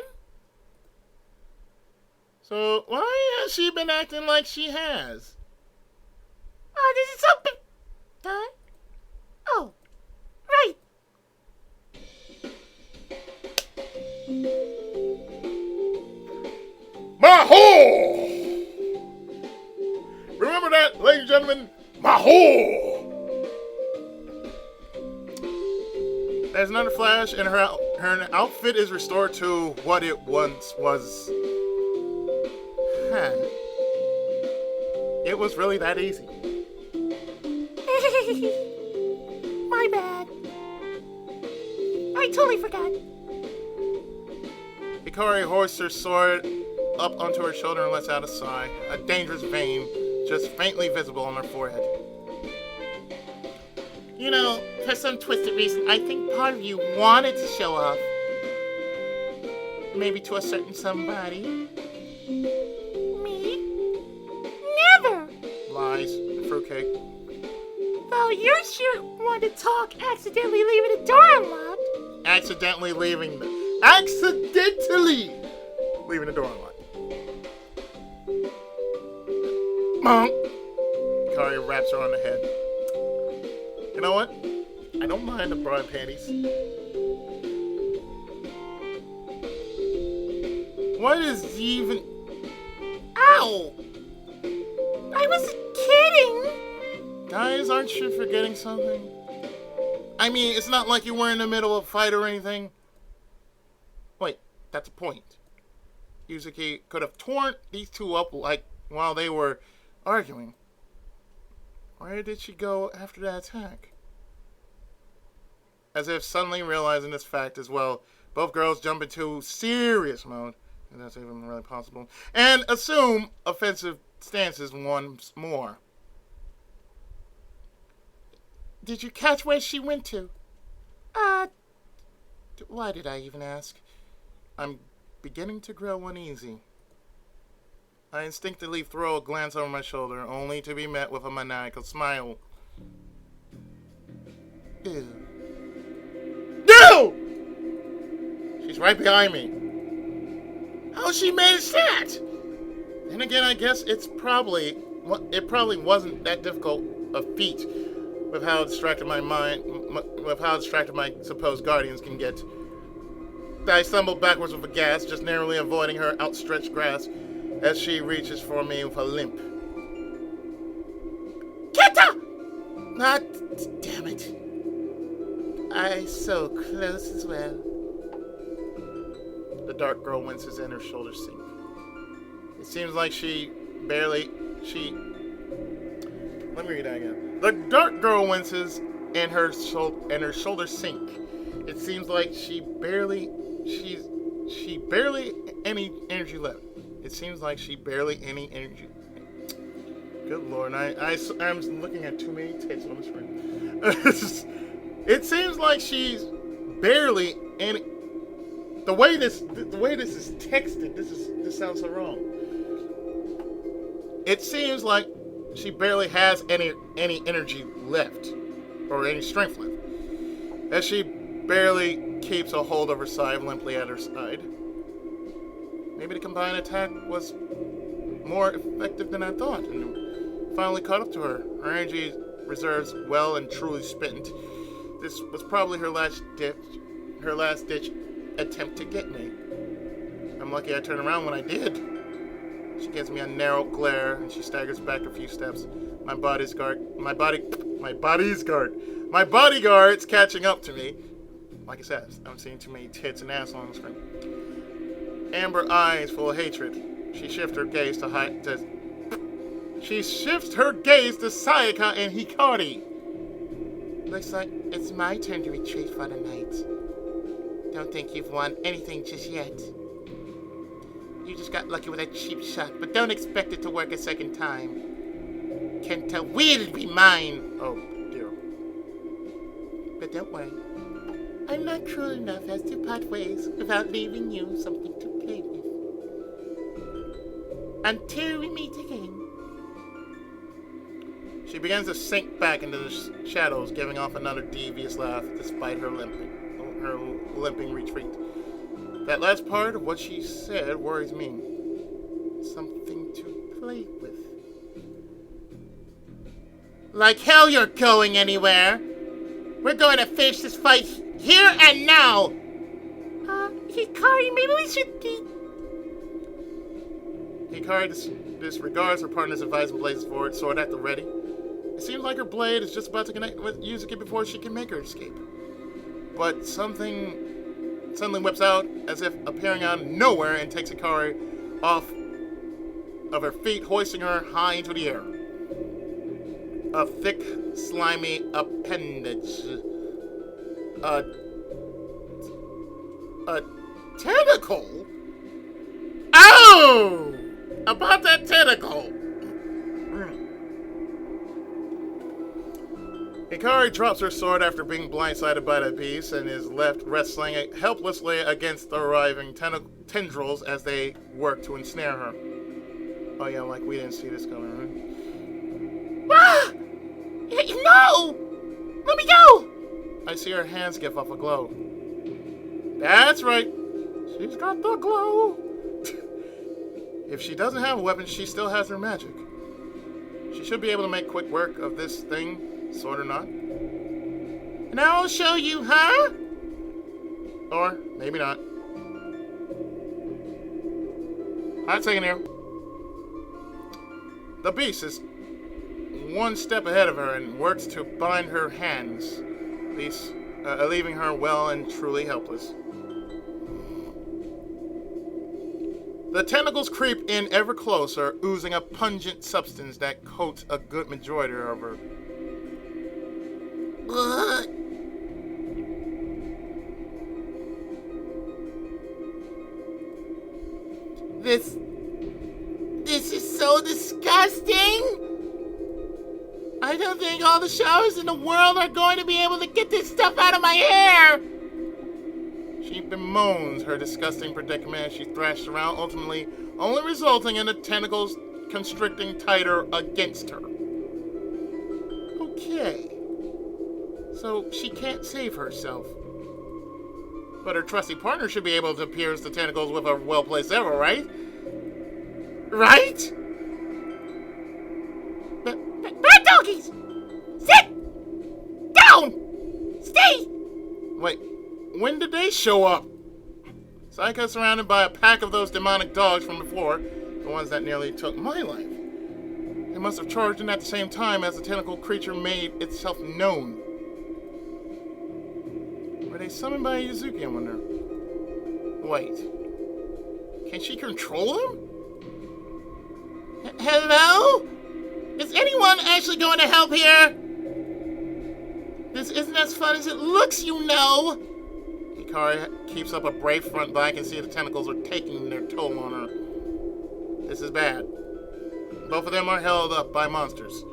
So, why has she been acting like she has? Oh, this is something... Huh? Oh, right. Maho! Remember that, ladies and gentlemen? Maho! There's another flash, and her outfit is restored to what it once was. Huh. It was really that easy. My bad. I totally forgot. Hikari hoists her sword up onto her shoulder and lets out a sigh, a dangerous vein just faintly visible on her forehead. You know, for some twisted reason, I think part of you wanted to show off. Maybe to a certain somebody. Me? Never! Lies. Fruitcake. Though you sure want to talk accidentally leaving the door unlocked. Accidentally leaving the door unlocked. Monk! Hikari wraps her on the head. You know what? I don't mind the bra and panties. What is even... Ow! I wasn't kidding! Guys, aren't you forgetting something? I mean, it's not like you were in the middle of a fight or anything. Wait, that's a point. Yuzuki could have torn these two up like while they were arguing. Where did she go after that attack? As if suddenly realizing this fact as well, both girls jump into serious mode, if that's even really possible, and assume offensive stances once more. Did you catch where she went to? Why did I even ask? I'm beginning to grow uneasy. I instinctively throw a glance over my shoulder, only to be met with a maniacal smile. Ew. No! She's right behind me. How she managed that? Then again, I guess it probably wasn't that difficult a feat with how distracted my supposed guardians can get. I stumbled backwards with a gasp, just narrowly avoiding her outstretched grasp as she reaches for me with a limp. Kenta! Ah, damn it. I so close as well. The dark girl winces and her shoulders sink. It seems like let me read that again. The dark girl winces and her shoulders sink. It seems like she barely any energy left. It seems like she barely any energy. Good Lord, I'm looking at too many tits on the screen. It seems like she's barely any. The way this is texted, this sounds so wrong. It seems like she barely has any energy left, or any strength left, as she barely keeps a hold of her side limply at her side. Maybe the combined attack was more effective than I thought, and finally caught up to her. Her energy reserves well and truly spent. This was probably her last ditch attempt to get me. I'm lucky I turned around when I did. She gives me a narrow glare and she staggers back a few steps. My bodyguard's catching up to me. Like I said, I'm seeing too many tits and ass on the screen. Amber eyes full of hatred. She shifts her gaze to Sayaka and Hikari. Looks like it's my turn to retreat for the night. Don't think you've won anything just yet. You just got lucky with a cheap shot, but don't expect it to work a second time. Kenta will be mine. Oh, dear. But don't worry. I'm not cruel enough as to part ways without leaving you something to play with. Until we meet again. She begins to sink back into the shadows, giving off another devious laugh despite her limping retreat. That last part of what she said worries me. Something to play with. Like hell you're going anywhere. We're going to finish this fight here and now. Hikari, maybe we should be... Hikari disregards her partner's advice and blazes forward, sword at the ready. It seems like her blade is just about to connect with Yuzuki before she can make her escape. But something suddenly whips out, as if appearing out of nowhere, and takes Hikari off of her feet, hoisting her high into the air. A thick, slimy appendage. A tentacle? Oh! About that tentacle! Hikari drops her sword after being blindsided by the beast and is left wrestling helplessly against the arriving tendrils as they work to ensnare her. Oh yeah, like we didn't see this coming, right? Ah! No! Let me go! I see her hands give off a glow. That's right. She's got the glow. If she doesn't have a weapon, she still has her magic. She should be able to make quick work of this thing, sword or not. And I'll show you, huh? Or maybe not. Hot second here. The beast is one step ahead of her and works to bind her hands, leaving her well and truly helpless. The tentacles creep in ever closer, oozing a pungent substance that coats a good majority of her. This is so disgusting! I don't think all the showers in the world are going to be able to get this stuff out of my hair! She bemoans her disgusting predicament as she thrashed around, ultimately only resulting in the tentacles constricting tighter against her. Okay. So she can't save herself. But her trusty partner should be able to pierce the tentacles with a well-placed arrow, right? Right? Bad doggies! Sit! Down! Stay! Wait, when did they show up? Sakura is surrounded by a pack of those demonic dogs from before, the ones that nearly took my life. They must have charged in at the same time as the tentacle creature made itself known. Were they summoned by Yuzuki, I wonder? Wait. Can she control them? Hello? Is anyone actually going to help here? This isn't as fun as it looks, you know. Hikari keeps up a brave front, but I can see the tentacles are taking their toll on her. This is bad. Both of them are held up by monsters.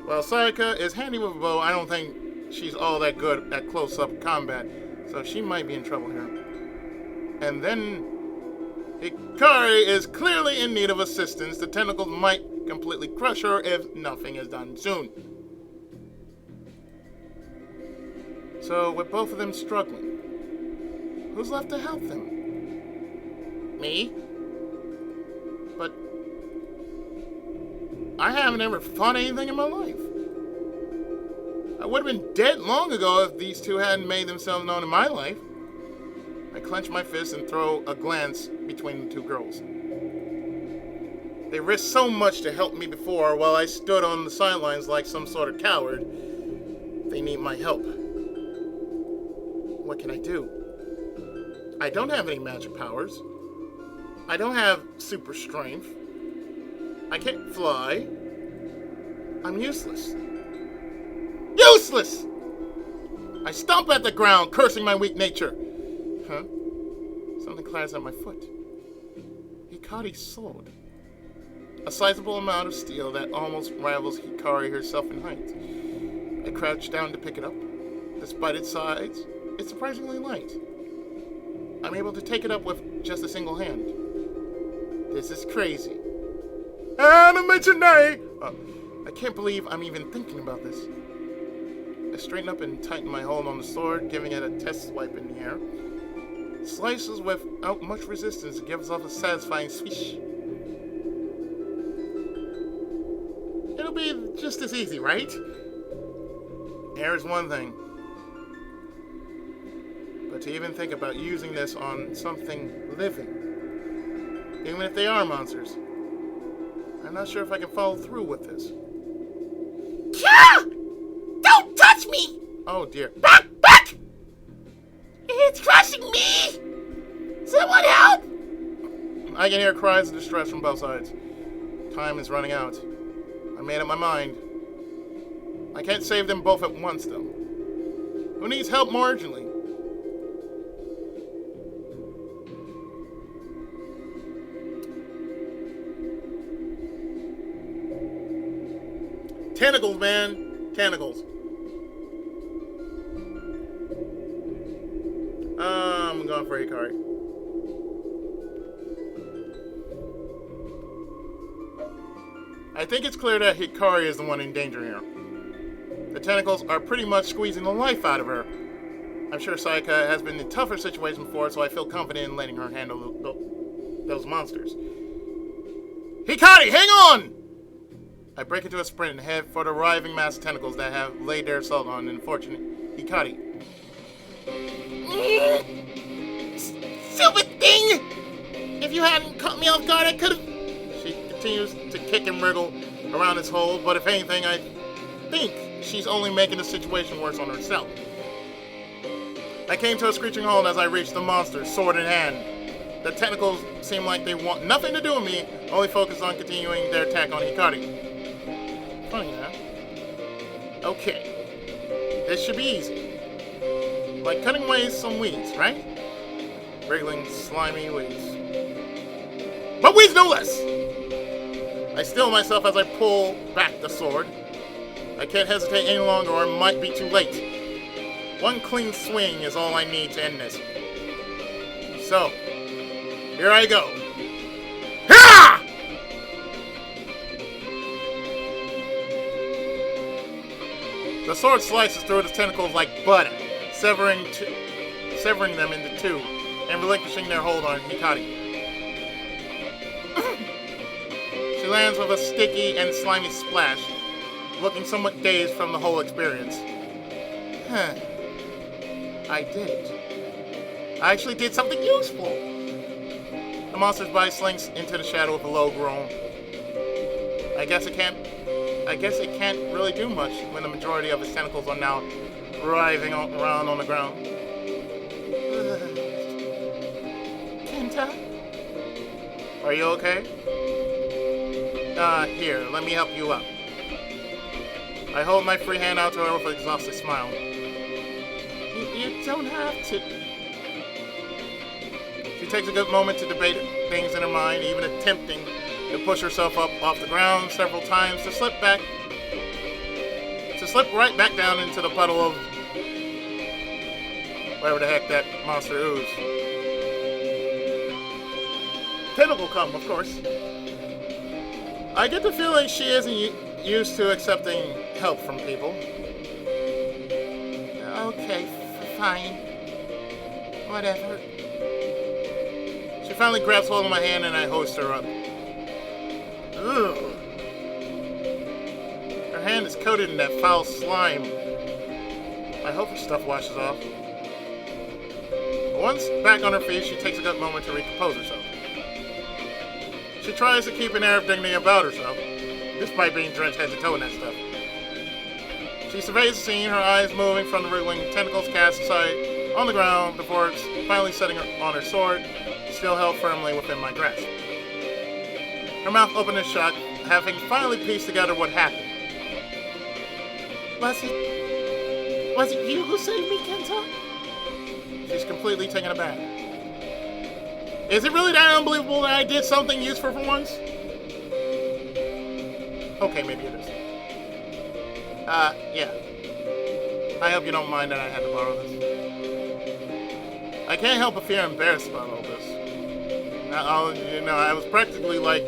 While Sakura is handy with a bow, I don't think she's all that good at close-up combat, so she might be in trouble here. And then Hikari is clearly in need of assistance. The tentacles might completely crush her if nothing is done soon. So, with both of them struggling, who's left to help them? Me? But I haven't ever fought anything in my life. I would have been dead long ago if these two hadn't made themselves known in my life. I clench my fist and throw a glance between the two girls. They risked so much to help me before while I stood on the sidelines like some sort of coward. They need my help. What can I do? I don't have any magic powers. I don't have super strength. I can't fly. I'm useless. Useless! I stomp at the ground, cursing my weak nature. Huh? Something clatters at my foot. Hikari's sword. A sizable amount of steel that almost rivals Hikari herself in height. I crouch down to pick it up. Despite its size, it's surprisingly light. I'm able to take it up with just a single hand. This is crazy. I can't believe I'm even thinking about this. I straighten up and tighten my hold on the sword, giving it a test swipe in the air. It slices without much resistance, gives off a satisfying swish. It'll be just as easy, right? Here's one thing. But to even think about using this on something living, even if they are monsters, I'm not sure if I can follow through with this. Kya! Don't touch me! Oh dear. Back! Back! It's crushing me! Someone help! I can hear cries of distress from both sides. Time is running out. I made up my mind. I can't save them both at once, though. Who needs help more urgently? Tentacles, man. Tentacles. I'm going for Hikari. I think it's clear that Hikari is the one in danger here. The tentacles are pretty much squeezing the life out of her. I'm sure Sakura has been in tougher situations before, so I feel confident in letting her handle those monsters. Hikari, hang on! I break into a sprint and head for the writhing mass of tentacles that have laid their assault on the unfortunate Hikari. Stupid thing! If you hadn't caught me off guard, I could've... She continues to kick and wriggle around its hold, but if anything, I think she's only making the situation worse on herself. I came to a screeching halt as I reached the monster, sword in hand. The tentacles seem like they want nothing to do with me, only focused on continuing their attack on Hikari. Funny, huh? Okay. This should be easy. Like cutting away some weeds, right? Wriggling, slimy weeds. But weeds no less! I still myself as I pull back the sword. I can't hesitate any longer or it might be too late. One clean swing is all I need to end this. So, here I go. Ha! The sword slices through its tentacles like butter, severing them into two and relinquishing their hold on Hikari. She lands with a sticky and slimy splash, looking somewhat dazed from the whole experience. Huh. I did it. I actually did something useful. The monster's body slinks into the shadow with a low groan. I guess it can't really do much when the majority of its tentacles are now writhing around on the ground. Kenta? Are you okay? Here, let me help you up. I hold my free hand out to her with an exhausted smile. You don't have to. She takes a good moment to debate things in her mind, even attempting to push herself up off the ground several times to slip right back down into the puddle of whatever the heck that monster oozed. Tentacle come, of course. I get the feeling she isn't used to accepting help from people. Okay, fine. Whatever. She finally grabs hold of my hand and I hoist her up. Ugh. Her hand is coated in that foul slime. I hope her stuff washes off. Once back on her feet, she takes a good moment to recompose herself. She tries to keep an air of dignity about herself, despite being drenched head to toe in that stuff. She surveys the scene, her eyes moving from the wriggling tentacles cast aside on the ground before finally setting on her sword, still held firmly within my grasp. Her mouth opened in shock, having finally pieced together what happened. Was it you who saved me, Kenta? She's completely taken aback. Is it really that unbelievable that I did something useful for once? Okay, maybe it is. Yeah. I hope you don't mind that I had to borrow this. I can't help but feel embarrassed about all this. I was practically like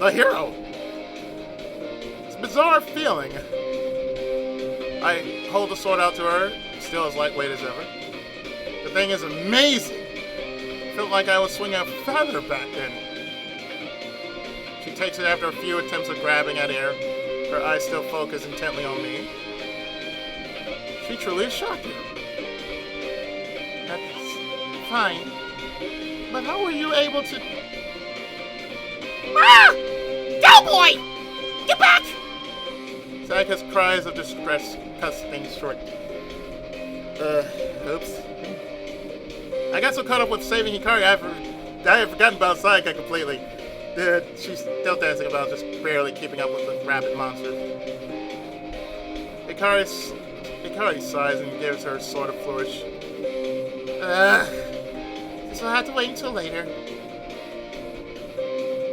the hero. It's a bizarre feeling. I hold the sword out to her, still as lightweight as ever. The thing is amazing. Felt like I was swinging a feather back then. She takes it after a few attempts of grabbing at air, her eyes still focused intently on me. She truly is shocked here. That's fine. But how were you able to... Ah! Cowboy! Get back! Sayaka's cries of distress cut things short. Oops. I got so caught up with saving Hikari, I had forgotten about Sayaka completely. She's still dancing about, just barely keeping up with the rabid monster. Hikari sighs and gives her sort of flourish. So I'll have to wait until later.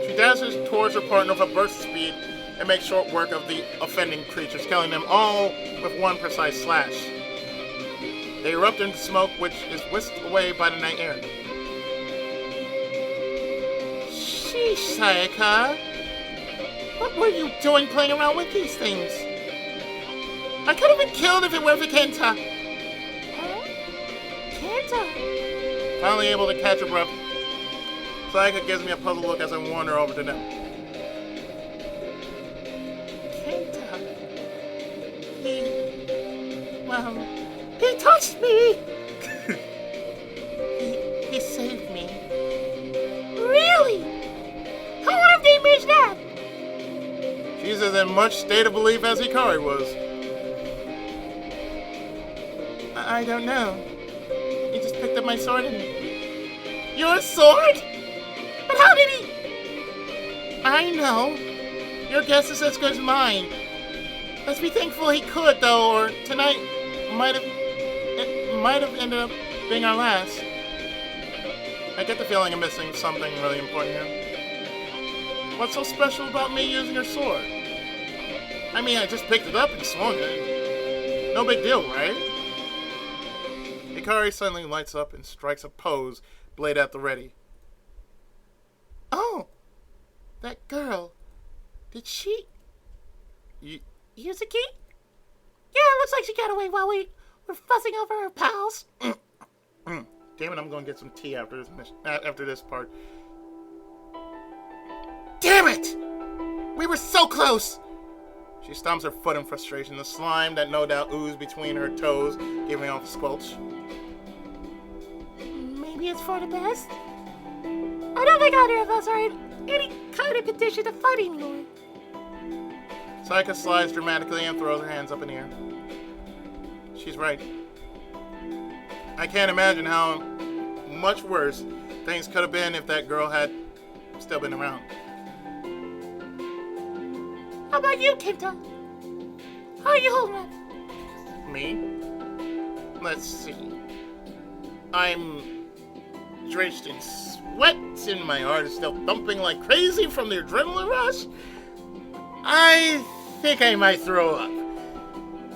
She dashes towards her partner with a burst of speed and makes short work of the offending creatures, killing them all with one precise slash. They erupt into smoke, which is whisked away by the night air. Sheesh, Sayaka. What were you doing playing around with these things? I could have been killed if it weren't for Kenta. Huh? Kenta? Finally able to catch her breath, Sayaka gives me a puzzled look as I wander over to them. Kenta. He touched me! he saved me. Really? How on earth did he manage that? She's as in much state of belief as Hikari was. I don't know. He just picked up my sword and... Your sword? But how did he... I know. Your guess is as good as mine. Let's be thankful he could, though, or tonight might have ended up being our last. I get the feeling I'm missing something really important here. What's so special about me using your sword? I mean, I just picked it up and swung it. No big deal, right? Hikari suddenly lights up and strikes a pose, blade at the ready. Oh, that girl. Did she use a key? Yeah, it looks like she got away while we were fussing over her pals. Damn it, I'm gonna get some tea after this part. Damn it! We were so close! She stomps her foot in frustration, the slime that no doubt oozed between her toes, giving off a squelch. Maybe it's for the best? I don't think either of us are in any kind of condition to fight anymore. Sayaka slides dramatically and throws her hands up in the air. She's right. I can't imagine how much worse things could have been if that girl had still been around. How about you, Kenta? How are you holding up? Me? Let's see. I'm drenched in sweat, and my heart is still thumping like crazy from the adrenaline rush. I think I might throw up.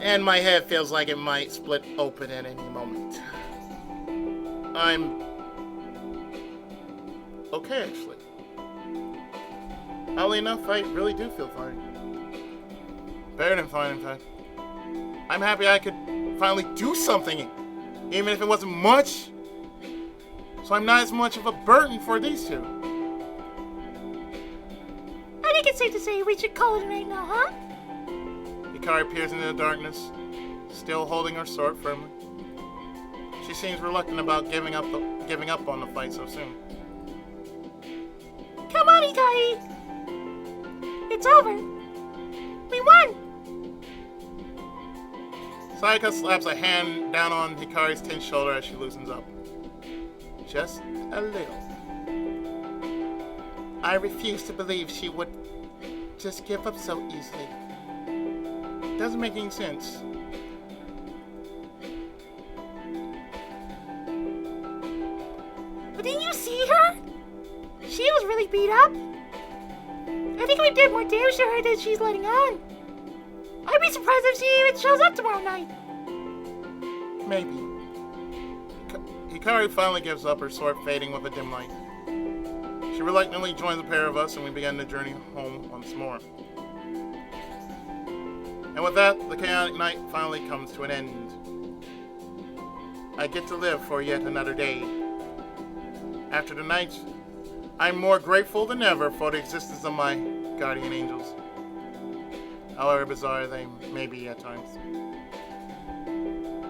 And my head feels like it might split open at any moment. I'm okay, actually. Oddly enough, I really do feel fine. Better than fine, in fact. I'm happy I could finally do something, even if it wasn't much. So I'm not as much of a burden for these two. I think it's safe to say we should call it right now, huh? Hikari peers into the darkness, still holding her sword firmly. She seems reluctant about giving up on the fight so soon. Come on, Hikari! It's over! We won! Sayaka slaps a hand down on Hikari's tin shoulder as she loosens up. Just a little. I refuse to believe she would just give up so easily. Doesn't make any sense. But didn't you see her? She was really beat up. I think we did more damage to her than she's letting on. I'd be surprised if she even shows up tomorrow night. Maybe. Hikari finally gives up, her sword fading with a dim light. She reluctantly joins the pair of us, and we begin the journey home once more. And with that, the chaotic night finally comes to an end. I get to live for yet another day. After the night, I'm more grateful than ever for the existence of my guardian angels, however bizarre they may be at times.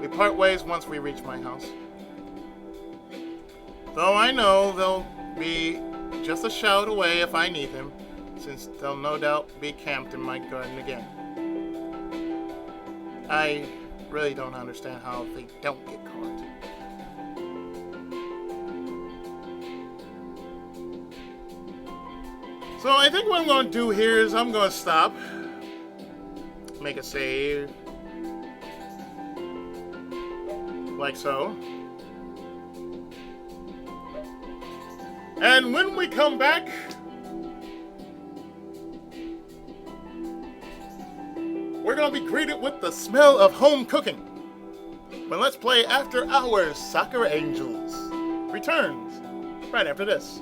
We part ways once we reach my house. Though I know they'll be just a shout away if I need them, since they'll no doubt be camped in my garden again. I really don't understand how they don't get caught. So I think what I'm going to do here is I'm going to stop, make a save, like so. And when we come back, we're going to be greeted with the smell of home cooking when Let's Play After Hours Sakura Angels returns right after this.